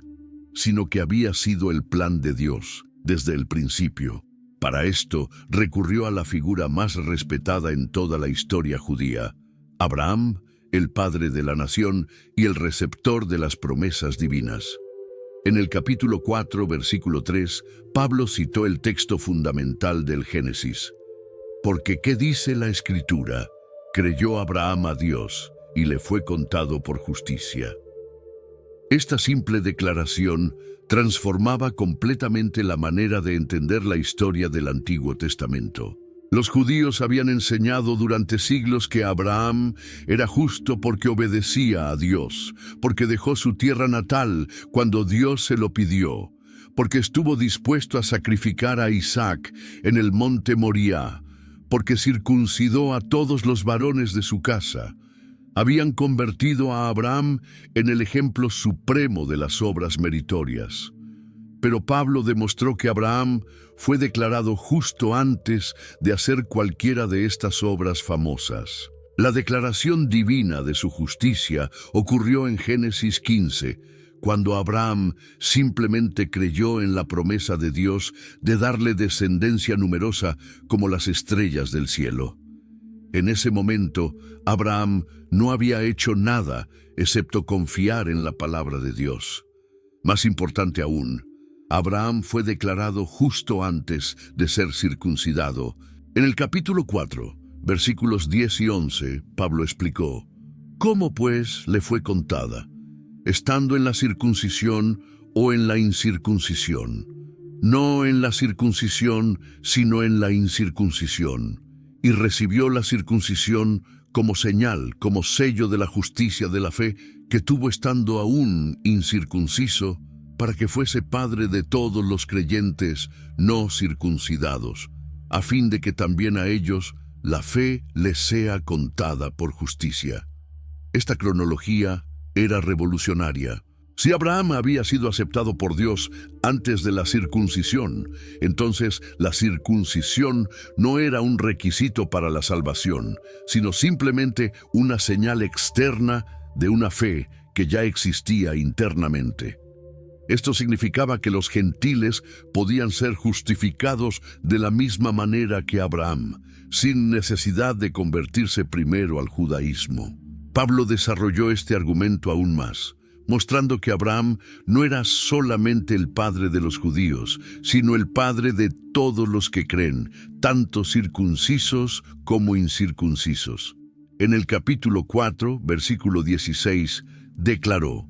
sino que había sido el plan de Dios desde el principio. Para esto recurrió a la figura más respetada en toda la historia judía: Abraham, el padre de la nación y el receptor de las promesas divinas. En el capítulo 4, versículo 3, Pablo citó el texto fundamental del Génesis. Porque ¿qué dice la Escritura? Creyó Abraham a Dios y le fue contado por justicia. Esta simple declaración transformaba completamente la manera de entender la historia del Antiguo Testamento. Los judíos habían enseñado durante siglos que Abraham era justo porque obedecía a Dios, porque dejó su tierra natal cuando Dios se lo pidió, porque estuvo dispuesto a sacrificar a Isaac en el monte Moriah, porque circuncidó a todos los varones de su casa. Habían convertido a Abraham en el ejemplo supremo de las obras meritorias. Pero Pablo demostró que Abraham fue declarado justo antes de hacer cualquiera de estas obras famosas. La declaración divina de su justicia ocurrió en Génesis 15, cuando Abraham simplemente creyó en la promesa de Dios de darle descendencia numerosa como las estrellas del cielo. En ese momento, Abraham no había hecho nada excepto confiar en la palabra de Dios. Más importante aún, Abraham fue declarado justo antes de ser circuncidado. En el capítulo 4, versículos 10 y 11, Pablo explicó: ¿cómo pues le fue contada? ¿Estando en la circuncisión o en la incircuncisión? No en la circuncisión, sino en la incircuncisión. Y recibió la circuncisión como señal, como sello de la justicia de la fe que tuvo estando aún incircunciso, para que fuese padre de todos los creyentes no circuncidados, a fin de que también a ellos la fe les sea contada por justicia. Esta cronología era revolucionaria. Si Abraham había sido aceptado por Dios antes de la circuncisión, entonces la circuncisión no era un requisito para la salvación, sino simplemente una señal externa de una fe que ya existía internamente. Esto significaba que los gentiles podían ser justificados de la misma manera que Abraham, sin necesidad de convertirse primero al judaísmo. Pablo desarrolló este argumento aún más, mostrando que Abraham no era solamente el padre de los judíos, sino el padre de todos los que creen, tanto circuncisos como incircuncisos. En el capítulo 4, versículo 16, declaró: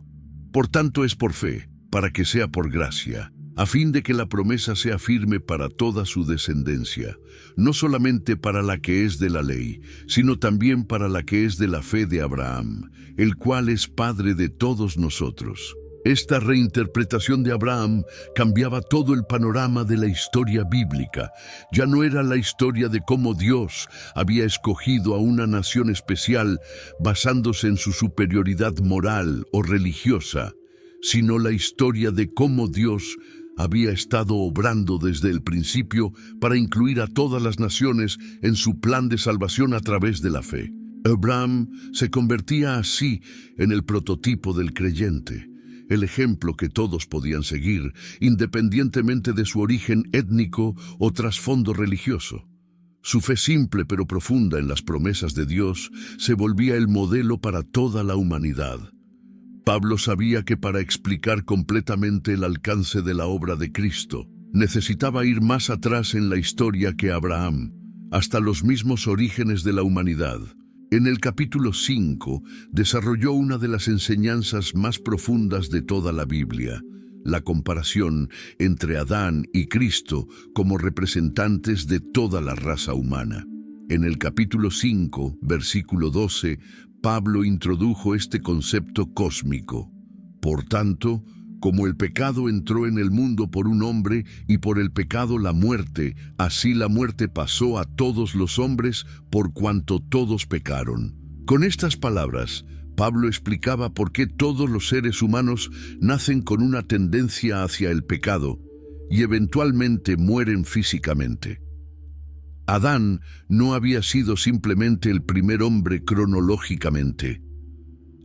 por tanto es por fe, para que sea por gracia, a fin de que la promesa sea firme para toda su descendencia, no solamente para la que es de la ley, sino también para la que es de la fe de Abraham, el cual es padre de todos nosotros. Esta reinterpretación de Abraham cambiaba todo el panorama de la historia bíblica. Ya no era la historia de cómo Dios había escogido a una nación especial basándose en su superioridad moral o religiosa, sino la historia de cómo Dios había estado obrando desde el principio para incluir a todas las naciones en su plan de salvación a través de la fe. Abraham se convertía así en el prototipo del creyente, el ejemplo que todos podían seguir, independientemente de su origen étnico o trasfondo religioso. Su fe simple pero profunda en las promesas de Dios se volvía el modelo para toda la humanidad. Pablo sabía que para explicar completamente el alcance de la obra de Cristo, necesitaba ir más atrás en la historia que Abraham, hasta los mismos orígenes de la humanidad. En el capítulo 5 desarrolló una de las enseñanzas más profundas de toda la Biblia, la comparación entre Adán y Cristo como representantes de toda la raza humana. En el capítulo 5, versículo 12, Pablo introdujo este concepto cósmico. Por tanto, como el pecado entró en el mundo por un hombre y por el pecado la muerte, así la muerte pasó a todos los hombres por cuanto todos pecaron. Con estas palabras, Pablo explicaba por qué todos los seres humanos nacen con una tendencia hacia el pecado y eventualmente mueren físicamente. Adán no había sido simplemente el primer hombre cronológicamente.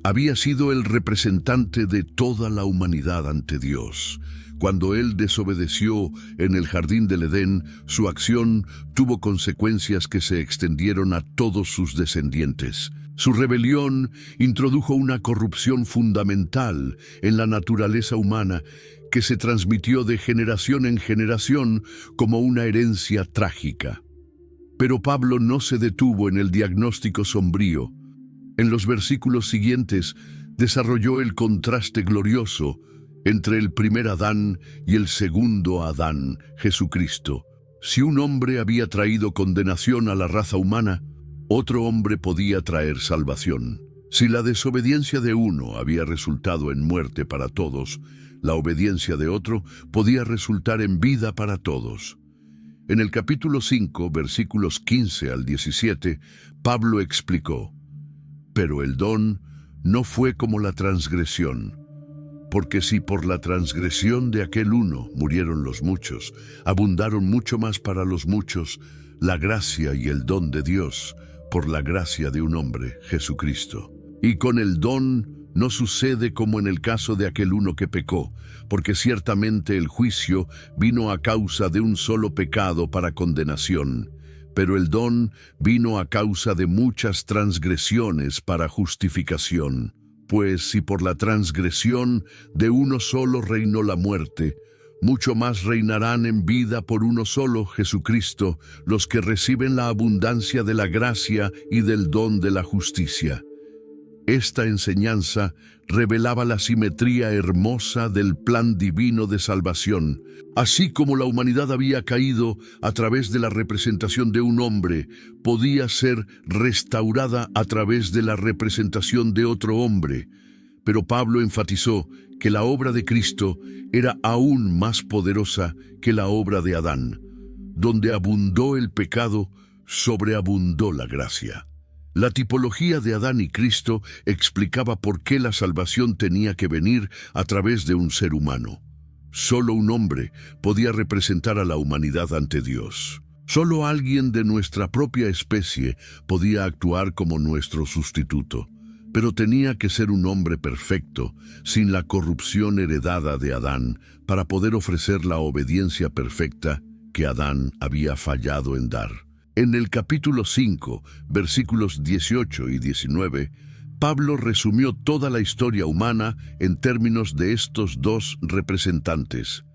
Había sido el representante de toda la humanidad ante Dios. Cuando él desobedeció en el jardín del Edén, su acción tuvo consecuencias que se extendieron a todos sus descendientes. Su rebelión introdujo una corrupción fundamental en la naturaleza humana que se transmitió de generación en generación como una herencia trágica. Pero Pablo no se detuvo en el diagnóstico sombrío. En los versículos siguientes desarrolló el contraste glorioso entre el primer Adán y el segundo Adán, Jesucristo. Si un hombre había traído condenación a la raza humana, otro hombre podía traer salvación. Si la desobediencia de uno había resultado en muerte para todos, la obediencia de otro podía resultar en vida para todos. En el capítulo 5, versículos 15 al 17, Pablo explicó: pero el don no fue como la transgresión, porque si por la transgresión de aquel uno murieron los muchos, abundaron mucho más para los muchos la gracia y el don de Dios por la gracia de un hombre, Jesucristo. Y con el don no sucede como en el caso de aquel uno que pecó, porque ciertamente el juicio vino a causa de un solo pecado para condenación, pero el don vino a causa de muchas transgresiones para justificación. Pues si por la transgresión de uno solo reinó la muerte, Mucho más reinarán en vida por uno solo, Jesucristo, los que reciben la abundancia de la gracia y del don de la justicia. Esta enseñanza revelaba la simetría hermosa del plan divino de salvación. Así como la humanidad había caído a través de la representación de un hombre, podía ser restaurada a través de la representación de otro hombre. Pero Pablo enfatizó que la obra de Cristo era aún más poderosa que la obra de Adán. Donde abundó el pecado, sobreabundó la gracia. La tipología de Adán y Cristo explicaba por qué la salvación tenía que venir a través de un ser humano. Solo un hombre podía representar a la humanidad ante Dios. Solo alguien de nuestra propia especie podía actuar como nuestro sustituto. Pero tenía que ser un hombre perfecto, sin la corrupción heredada de Adán, para poder ofrecer la obediencia perfecta que Adán había fallado en dar. En el capítulo 5, versículos 18 y 19, Pablo resumió toda la historia humana en términos de estos dos representantes.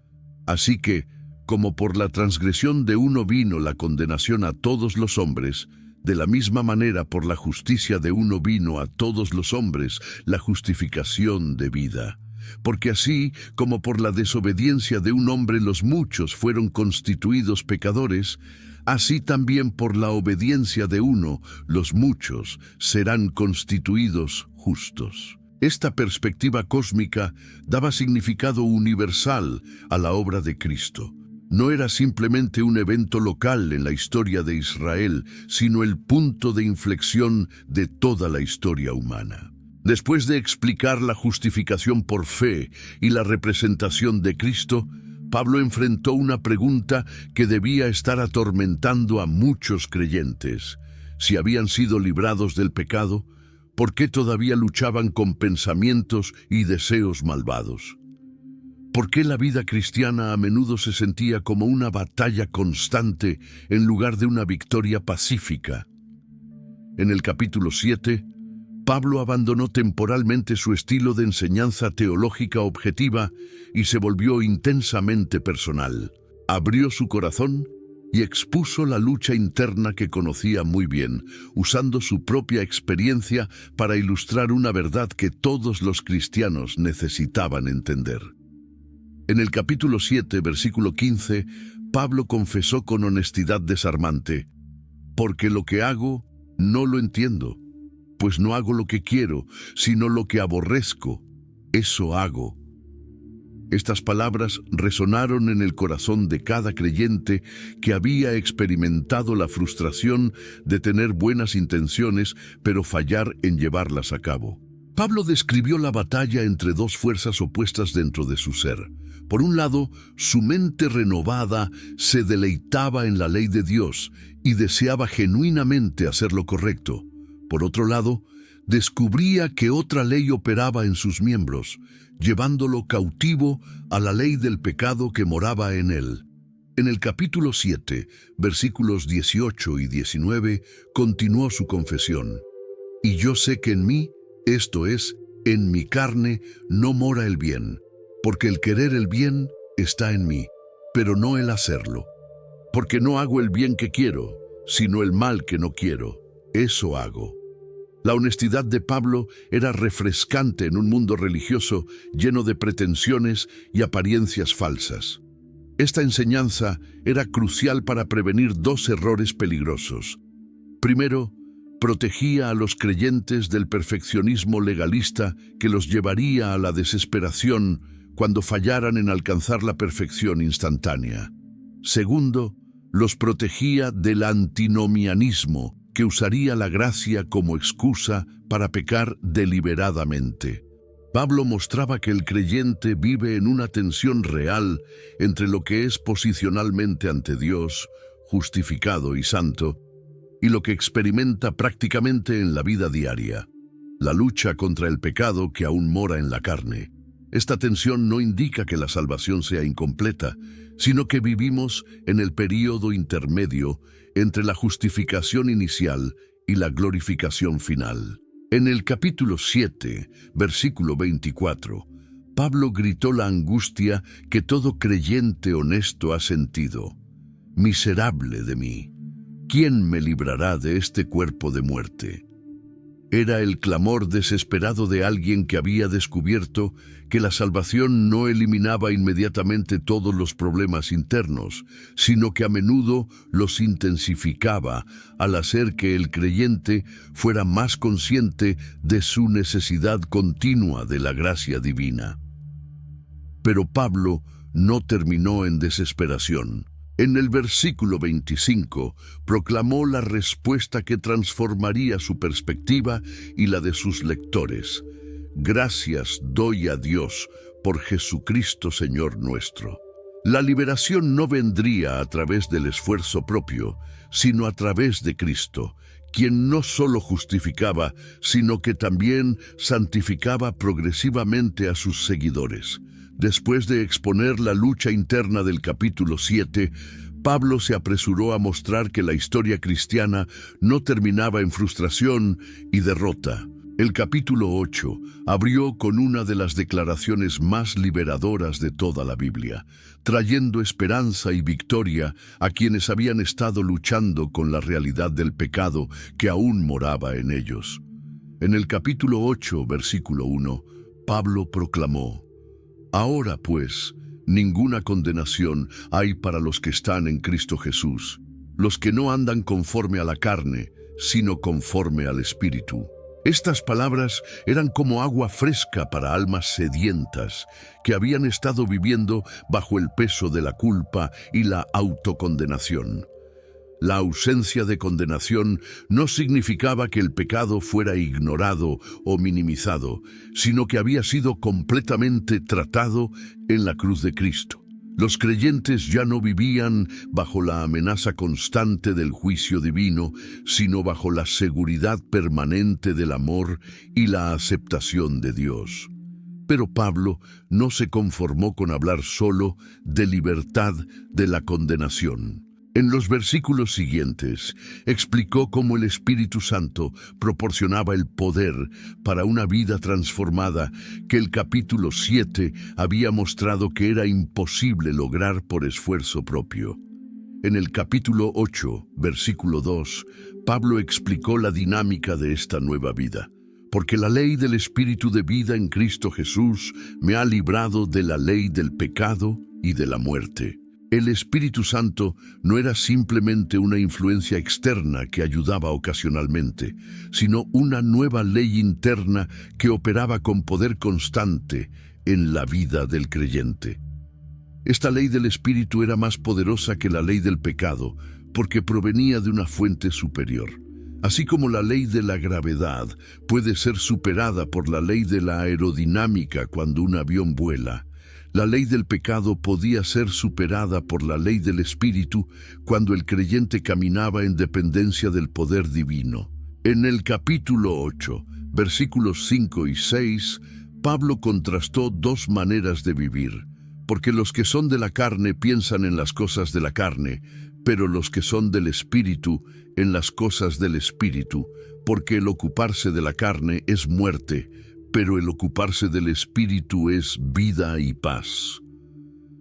Así que, como por la transgresión de uno vino la condenación a todos los hombres, de la misma manera por la justicia de uno vino a todos los hombres la justificación de vida. Porque así como por la desobediencia de un hombre los muchos fueron constituidos pecadores, así también por la obediencia de uno los muchos serán constituidos justos. Esta perspectiva cósmica daba significado universal a la obra de Cristo. No era simplemente un evento local en la historia de Israel, sino el punto de inflexión de toda la historia humana. Después de explicar la justificación por fe y la representación de Cristo, Pablo enfrentó una pregunta que debía estar atormentando a muchos creyentes. Si habían sido librados del pecado, ¿por qué todavía luchaban con pensamientos y deseos malvados? ¿Por qué la vida cristiana a menudo se sentía como una batalla constante en lugar de una victoria pacífica? En el capítulo 7, Pablo abandonó temporalmente su estilo de enseñanza teológica objetiva y se volvió intensamente personal. Abrió su corazón y expuso la lucha interna que conocía muy bien, usando su propia experiencia para ilustrar una verdad que todos los cristianos necesitaban entender. En el capítulo 7, versículo 15, Pablo confesó con honestidad desarmante: «Porque lo que hago, no lo entiendo, pues no hago lo que quiero, sino lo que aborrezco, eso hago». Estas palabras resonaron en el corazón de cada creyente que había experimentado la frustración de tener buenas intenciones, pero fallar en llevarlas a cabo. Pablo describió la batalla entre dos fuerzas opuestas dentro de su ser. Por un lado, su mente renovada se deleitaba en la ley de Dios y deseaba genuinamente hacer lo correcto. Por otro lado, descubría que otra ley operaba en sus miembros, llevándolo cautivo a la ley del pecado que moraba en él. En el capítulo 7, versículos 18 y 19, continuó su confesión: «Y yo sé que en mí, esto es, en mi carne, no mora el bien, porque el querer el bien está en mí, pero no el hacerlo. Porque no hago el bien que quiero, sino el mal que no quiero, eso hago». La honestidad de Pablo era refrescante en un mundo religioso lleno de pretensiones y apariencias falsas. Esta enseñanza era crucial para prevenir dos errores peligrosos. Primero, protegía a los creyentes del perfeccionismo legalista que los llevaría a la desesperación cuando fallaran en alcanzar la perfección instantánea. Segundo, los protegía del antinomianismo, que usaría la gracia como excusa para pecar deliberadamente. Pablo mostraba que el creyente vive en una tensión real entre lo que es posicionalmente ante Dios, justificado y santo, y lo que experimenta prácticamente en la vida diaria, la lucha contra el pecado que aún mora en la carne. Esta tensión no indica que la salvación sea incompleta, sino que vivimos en el período intermedio entre la justificación inicial y la glorificación final. En el capítulo 7, versículo 24, Pablo gritó la angustia que todo creyente honesto ha sentido. Miserable de mí, ¿quién me librará de este cuerpo de muerte? Era el clamor desesperado de alguien que había descubierto que la salvación no eliminaba inmediatamente todos los problemas internos, sino que a menudo los intensificaba al hacer que el creyente fuera más consciente de su necesidad continua de la gracia divina. Pero Pablo no terminó en desesperación. En el versículo 25 proclamó la respuesta que transformaría su perspectiva y la de sus lectores. Gracias doy a Dios por Jesucristo Señor nuestro. La liberación no vendría a través del esfuerzo propio, sino a través de Cristo, quien no solo justificaba, sino que también santificaba progresivamente a sus seguidores. Después de exponer la lucha interna del capítulo 7, Pablo se apresuró a mostrar que la historia cristiana no terminaba en frustración y derrota. El capítulo 8 abrió con una de las declaraciones más liberadoras de toda la Biblia, trayendo esperanza y victoria a quienes habían estado luchando con la realidad del pecado que aún moraba en ellos. En el capítulo 8, versículo 1, Pablo proclamó: Ahora pues, ninguna condenación hay para los que están en Cristo Jesús, los que no andan conforme a la carne, sino conforme al Espíritu. Estas palabras eran como agua fresca para almas sedientas que habían estado viviendo bajo el peso de la culpa y la autocondenación. La ausencia de condenación no significaba que el pecado fuera ignorado o minimizado, sino que había sido completamente tratado en la cruz de Cristo. Los creyentes ya no vivían bajo la amenaza constante del juicio divino, sino bajo la seguridad permanente del amor y la aceptación de Dios. Pero Pablo no se conformó con hablar solo de libertad de la condenación. En los versículos siguientes, explicó cómo el Espíritu Santo proporcionaba el poder para una vida transformada que el capítulo 7 había mostrado que era imposible lograr por esfuerzo propio. En el capítulo 8, versículo 2, Pablo explicó la dinámica de esta nueva vida. Porque la ley del Espíritu de vida en Cristo Jesús me ha librado de la ley del pecado y de la muerte. El Espíritu Santo no era simplemente una influencia externa que ayudaba ocasionalmente, sino una nueva ley interna que operaba con poder constante en la vida del creyente. Esta ley del Espíritu era más poderosa que la ley del pecado, porque provenía de una fuente superior. Así como la ley de la gravedad puede ser superada por la ley de la aerodinámica cuando un avión vuela, la ley del pecado podía ser superada por la ley del Espíritu cuando el creyente caminaba en dependencia del poder divino. En el capítulo 8, versículos 5 y 6, Pablo contrastó dos maneras de vivir, porque los que son de la carne piensan en las cosas de la carne, pero los que son del Espíritu en las cosas del Espíritu, porque el ocuparse de la carne es muerte, pero el ocuparse del Espíritu es vida y paz.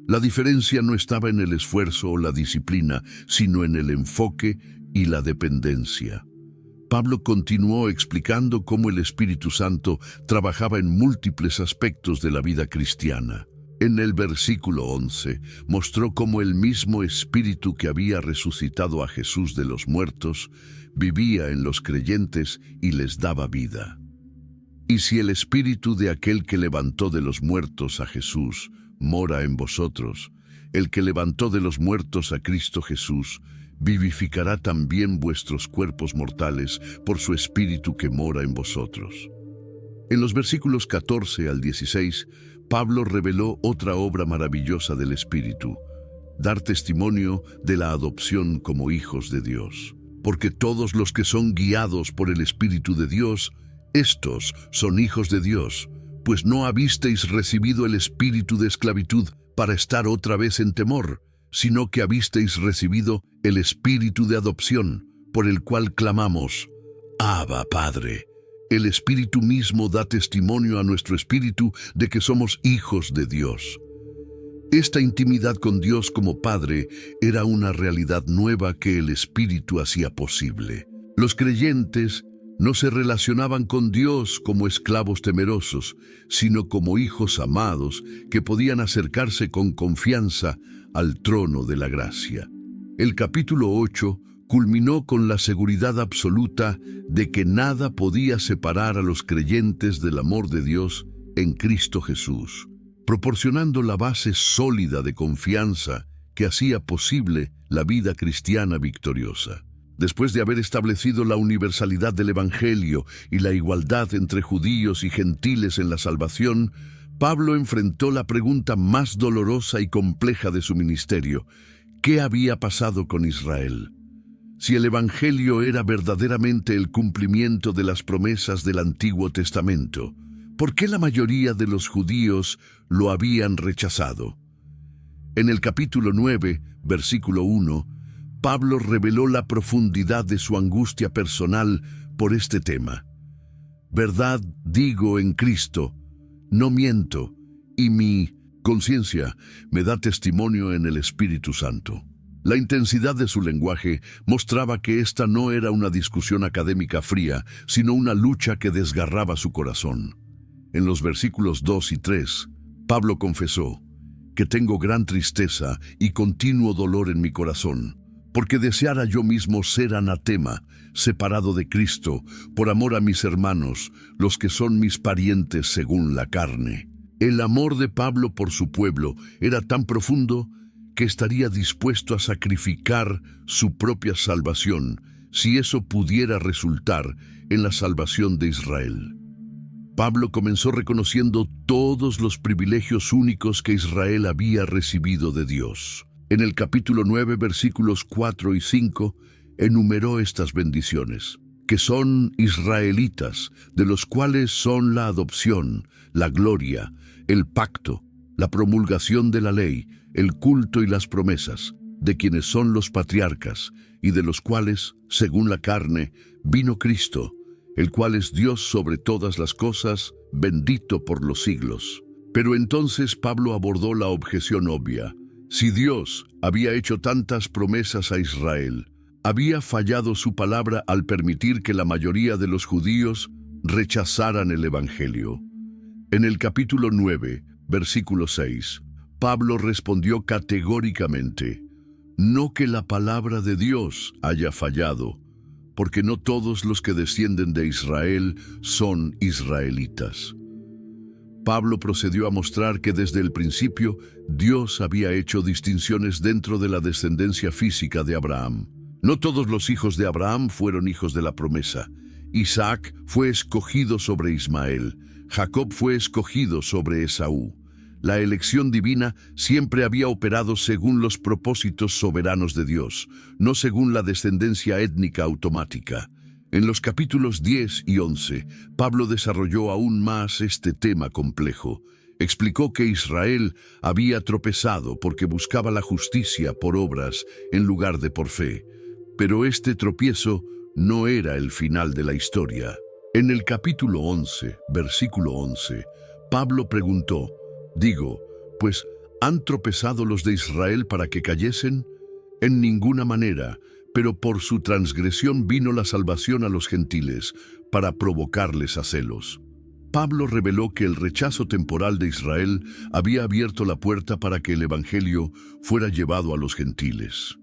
La diferencia no estaba en el esfuerzo o la disciplina, sino en el enfoque y la dependencia. Pablo continuó explicando cómo el Espíritu Santo trabajaba en múltiples aspectos de la vida cristiana. En el versículo 11, mostró cómo el mismo Espíritu que había resucitado a Jesús de los muertos vivía en los creyentes y les daba vida. Y si el Espíritu de aquel que levantó de los muertos a Jesús mora en vosotros, el que levantó de los muertos a Cristo Jesús vivificará también vuestros cuerpos mortales por su Espíritu que mora en vosotros. En los versículos 14 al 16, Pablo reveló otra obra maravillosa del Espíritu: dar testimonio de la adopción como hijos de Dios. Porque todos los que son guiados por el Espíritu de Dios, estos son hijos de Dios, pues no habisteis recibido el espíritu de esclavitud para estar otra vez en temor, sino que habisteis recibido el espíritu de adopción, por el cual clamamos: Abba, Padre. El Espíritu mismo da testimonio a nuestro espíritu de que somos hijos de Dios. Esta intimidad con Dios como Padre era una realidad nueva que el Espíritu hacía posible. Los creyentes no se relacionaban con Dios como esclavos temerosos, sino como hijos amados que podían acercarse con confianza al trono de la gracia. El capítulo 8 culminó con la seguridad absoluta de que nada podía separar a los creyentes del amor de Dios en Cristo Jesús, proporcionando la base sólida de confianza que hacía posible la vida cristiana victoriosa. Después de haber establecido la universalidad del Evangelio y la igualdad entre judíos y gentiles en la salvación, Pablo enfrentó la pregunta más dolorosa y compleja de su ministerio: ¿qué había pasado con Israel? Si el Evangelio era verdaderamente el cumplimiento de las promesas del Antiguo Testamento, ¿por qué la mayoría de los judíos lo habían rechazado? En el capítulo 9, versículo 1, Pablo reveló la profundidad de su angustia personal por este tema. Verdad digo en Cristo, no miento, y mi conciencia me da testimonio en el Espíritu Santo. La intensidad de su lenguaje mostraba que esta no era una discusión académica fría, sino una lucha que desgarraba su corazón. En los versículos 2 y 3, Pablo confesó que tengo gran tristeza y continuo dolor en mi corazón, porque deseara yo mismo ser anatema, separado de Cristo, por amor a mis hermanos, los que son mis parientes según la carne. El amor de Pablo por su pueblo era tan profundo que estaría dispuesto a sacrificar su propia salvación, si eso pudiera resultar en la salvación de Israel. Pablo comenzó reconociendo todos los privilegios únicos que Israel había recibido de Dios. En el capítulo 9, versículos 4 y 5, enumeró estas bendiciones, que son israelitas, de los cuales son la adopción, la gloria, el pacto, la promulgación de la ley, el culto y las promesas, de quienes son los patriarcas, y de los cuales, según la carne, vino Cristo, el cual es Dios sobre todas las cosas, bendito por los siglos. Pero entonces Pablo abordó la objeción obvia. Si Dios había hecho tantas promesas a Israel, ¿había fallado su palabra al permitir que la mayoría de los judíos rechazaran el Evangelio? En el capítulo 9, versículo 6, Pablo respondió categóricamente: no que la palabra de Dios haya fallado, porque no todos los que descienden de Israel son israelitas. Pablo procedió a mostrar que desde el principio Dios había hecho distinciones dentro de la descendencia física de Abraham. No todos los hijos de Abraham fueron hijos de la promesa. Isaac fue escogido sobre Ismael. Jacob fue escogido sobre Esaú. La elección divina siempre había operado según los propósitos soberanos de Dios, no según la descendencia étnica automática. En los capítulos 10 y 11, Pablo desarrolló aún más este tema complejo. Explicó que Israel había tropezado porque buscaba la justicia por obras en lugar de por fe. Pero este tropiezo no era el final de la historia. En el capítulo 11, versículo 11, Pablo preguntó: digo, pues, ¿han tropezado los de Israel para que cayesen? En ninguna manera, pero por su transgresión vino la salvación a los gentiles, para provocarles a celos. Pablo reveló que el rechazo temporal de Israel había abierto la puerta para que el Evangelio fuera llevado a los gentiles.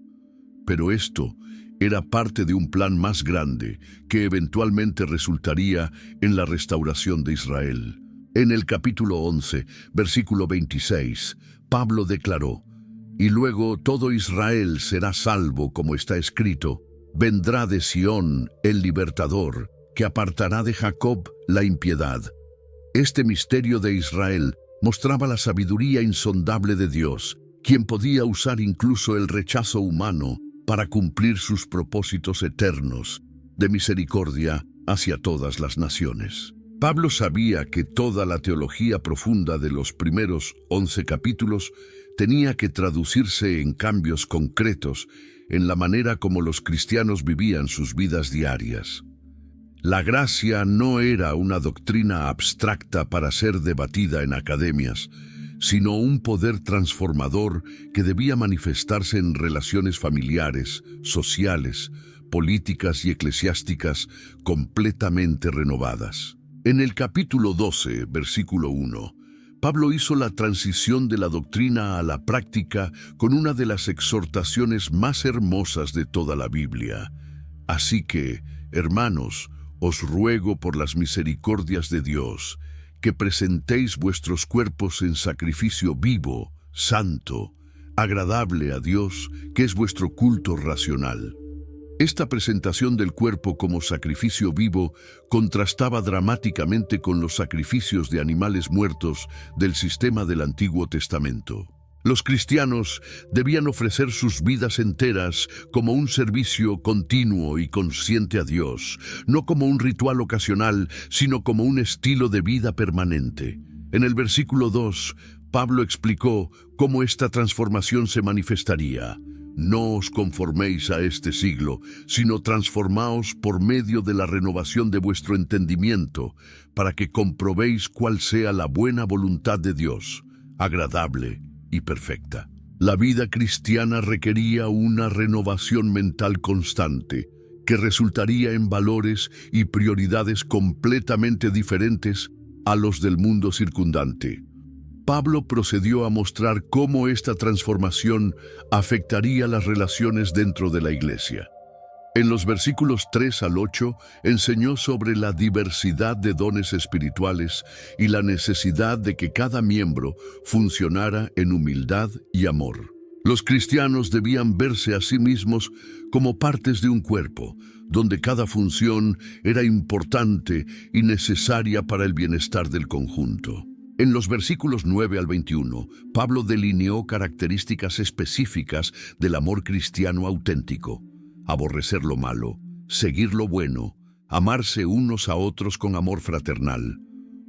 Pero esto era parte de un plan más grande que eventualmente resultaría en la restauración de Israel. En el capítulo 11, versículo 26, Pablo declaró: y luego todo Israel será salvo, como está escrito: vendrá de Sión el libertador, que apartará de Jacob la impiedad. Este misterio de Israel mostraba la sabiduría insondable de Dios, quien podía usar incluso el rechazo humano para cumplir sus propósitos eternos de misericordia hacia todas las naciones. Pablo sabía que toda la teología profunda de los primeros 11 capítulos tenía que traducirse en cambios concretos en la manera como los cristianos vivían sus vidas diarias. La gracia no era una doctrina abstracta para ser debatida en academias, sino un poder transformador que debía manifestarse en relaciones familiares, sociales, políticas y eclesiásticas completamente renovadas. En el capítulo 12, versículo 1, Pablo hizo la transición de la doctrina a la práctica con una de las exhortaciones más hermosas de toda la Biblia. Así que, hermanos, os ruego por las misericordias de Dios, que presentéis vuestros cuerpos en sacrificio vivo, santo, agradable a Dios, que es vuestro culto racional. Esta presentación del cuerpo como sacrificio vivo contrastaba dramáticamente con los sacrificios de animales muertos del sistema del Antiguo Testamento. Los cristianos debían ofrecer sus vidas enteras como un servicio continuo y consciente a Dios, no como un ritual ocasional, sino como un estilo de vida permanente. En el versículo 2, Pablo explicó cómo esta transformación se manifestaría. No os conforméis a este siglo, sino transformaos por medio de la renovación de vuestro entendimiento, para que comprobéis cuál sea la buena voluntad de Dios, agradable y perfecta. La vida cristiana requería una renovación mental constante, que resultaría en valores y prioridades completamente diferentes a los del mundo circundante. Pablo procedió a mostrar cómo esta transformación afectaría las relaciones dentro de la iglesia. En los versículos 3 al 8 enseñó sobre la diversidad de dones espirituales y la necesidad de que cada miembro funcionara en humildad y amor. Los cristianos debían verse a sí mismos como partes de un cuerpo, donde cada función era importante y necesaria para el bienestar del conjunto. En los versículos 9 al 21, Pablo delineó características específicas del amor cristiano auténtico: aborrecer lo malo, seguir lo bueno, amarse unos a otros con amor fraternal,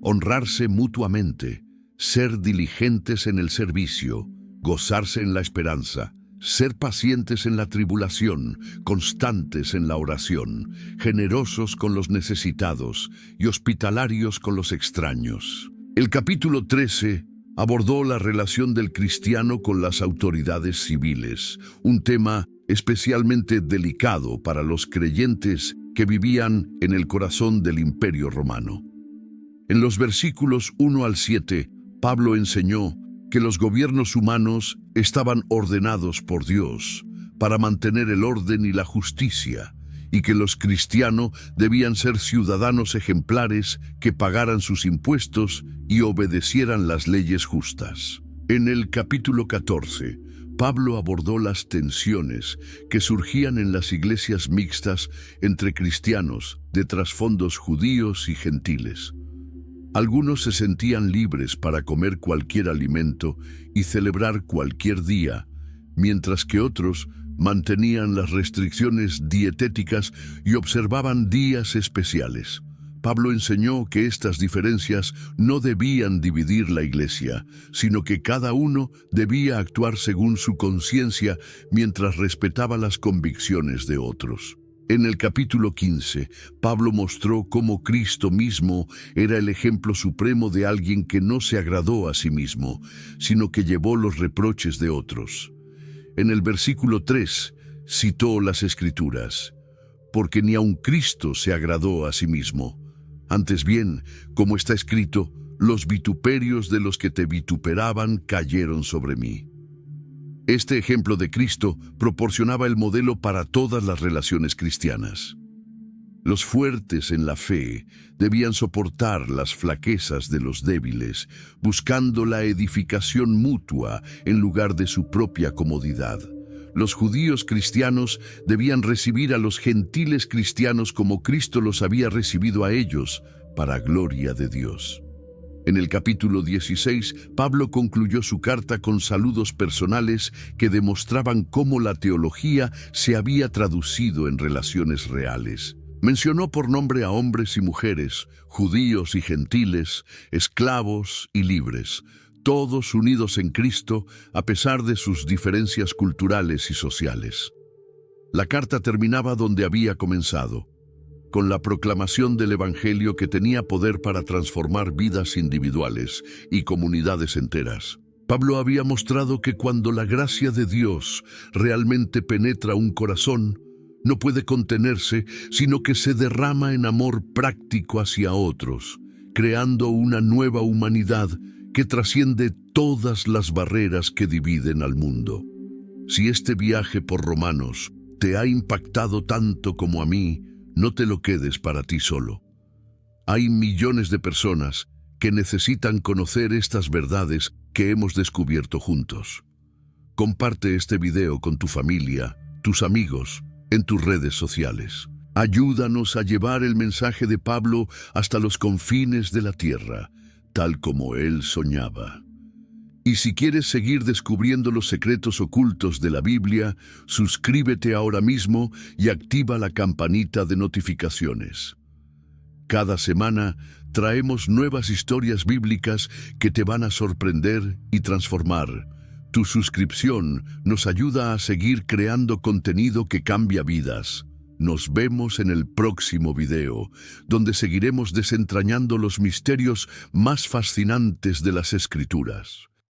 honrarse mutuamente, ser diligentes en el servicio, gozarse en la esperanza, ser pacientes en la tribulación, constantes en la oración, generosos con los necesitados y hospitalarios con los extraños. El capítulo 13 abordó la relación del cristiano con las autoridades civiles, un tema especialmente delicado para los creyentes que vivían en el corazón del Imperio Romano. En los versículos 1 al 7, Pablo enseñó que los gobiernos humanos estaban ordenados por Dios para mantener el orden y la justicia, y que los cristianos debían ser ciudadanos ejemplares que pagaran sus impuestos y obedecieran las leyes justas. En el capítulo 14, Pablo abordó las tensiones que surgían en las iglesias mixtas entre cristianos de trasfondos judíos y gentiles. Algunos se sentían libres para comer cualquier alimento y celebrar cualquier día, mientras que otros mantenían las restricciones dietéticas y observaban días especiales. Pablo enseñó que estas diferencias no debían dividir la iglesia, sino que cada uno debía actuar según su conciencia mientras respetaba las convicciones de otros. En el capítulo 15, Pablo mostró cómo Cristo mismo era el ejemplo supremo de alguien que no se agradó a sí mismo, sino que llevó los reproches de otros. En el versículo 3 citó las Escrituras: porque ni aun Cristo se agradó a sí mismo. Antes bien, como está escrito, los vituperios de los que te vituperaban cayeron sobre mí. Este ejemplo de Cristo proporcionaba el modelo para todas las relaciones cristianas. Los fuertes en la fe debían soportar las flaquezas de los débiles, buscando la edificación mutua en lugar de su propia comodidad. Los judíos cristianos debían recibir a los gentiles cristianos como Cristo los había recibido a ellos, para gloria de Dios. En el capítulo 16, Pablo concluyó su carta con saludos personales que demostraban cómo la teología se había traducido en relaciones reales. Mencionó por nombre a hombres y mujeres, judíos y gentiles, esclavos y libres, todos unidos en Cristo a pesar de sus diferencias culturales y sociales. La carta terminaba donde había comenzado: con la proclamación del Evangelio que tenía poder para transformar vidas individuales y comunidades enteras. Pablo había mostrado que cuando la gracia de Dios realmente penetra un corazón, no puede contenerse, sino que se derrama en amor práctico hacia otros, creando una nueva humanidad que trasciende todas las barreras que dividen al mundo. Si este viaje por Romanos te ha impactado tanto como a mí, no te lo quedes para ti solo. Hay millones de personas que necesitan conocer estas verdades que hemos descubierto juntos. Comparte este video con tu familia, tus amigos, en tus redes sociales. Ayúdanos a llevar el mensaje de Pablo hasta los confines de la tierra, tal como él soñaba. Y si quieres seguir descubriendo los secretos ocultos de la Biblia, suscríbete ahora mismo y activa la campanita de notificaciones. Cada semana traemos nuevas historias bíblicas que te van a sorprender y transformar. Tu suscripción nos ayuda a seguir creando contenido que cambia vidas. Nos vemos en el próximo video, donde seguiremos desentrañando los misterios más fascinantes de las Escrituras.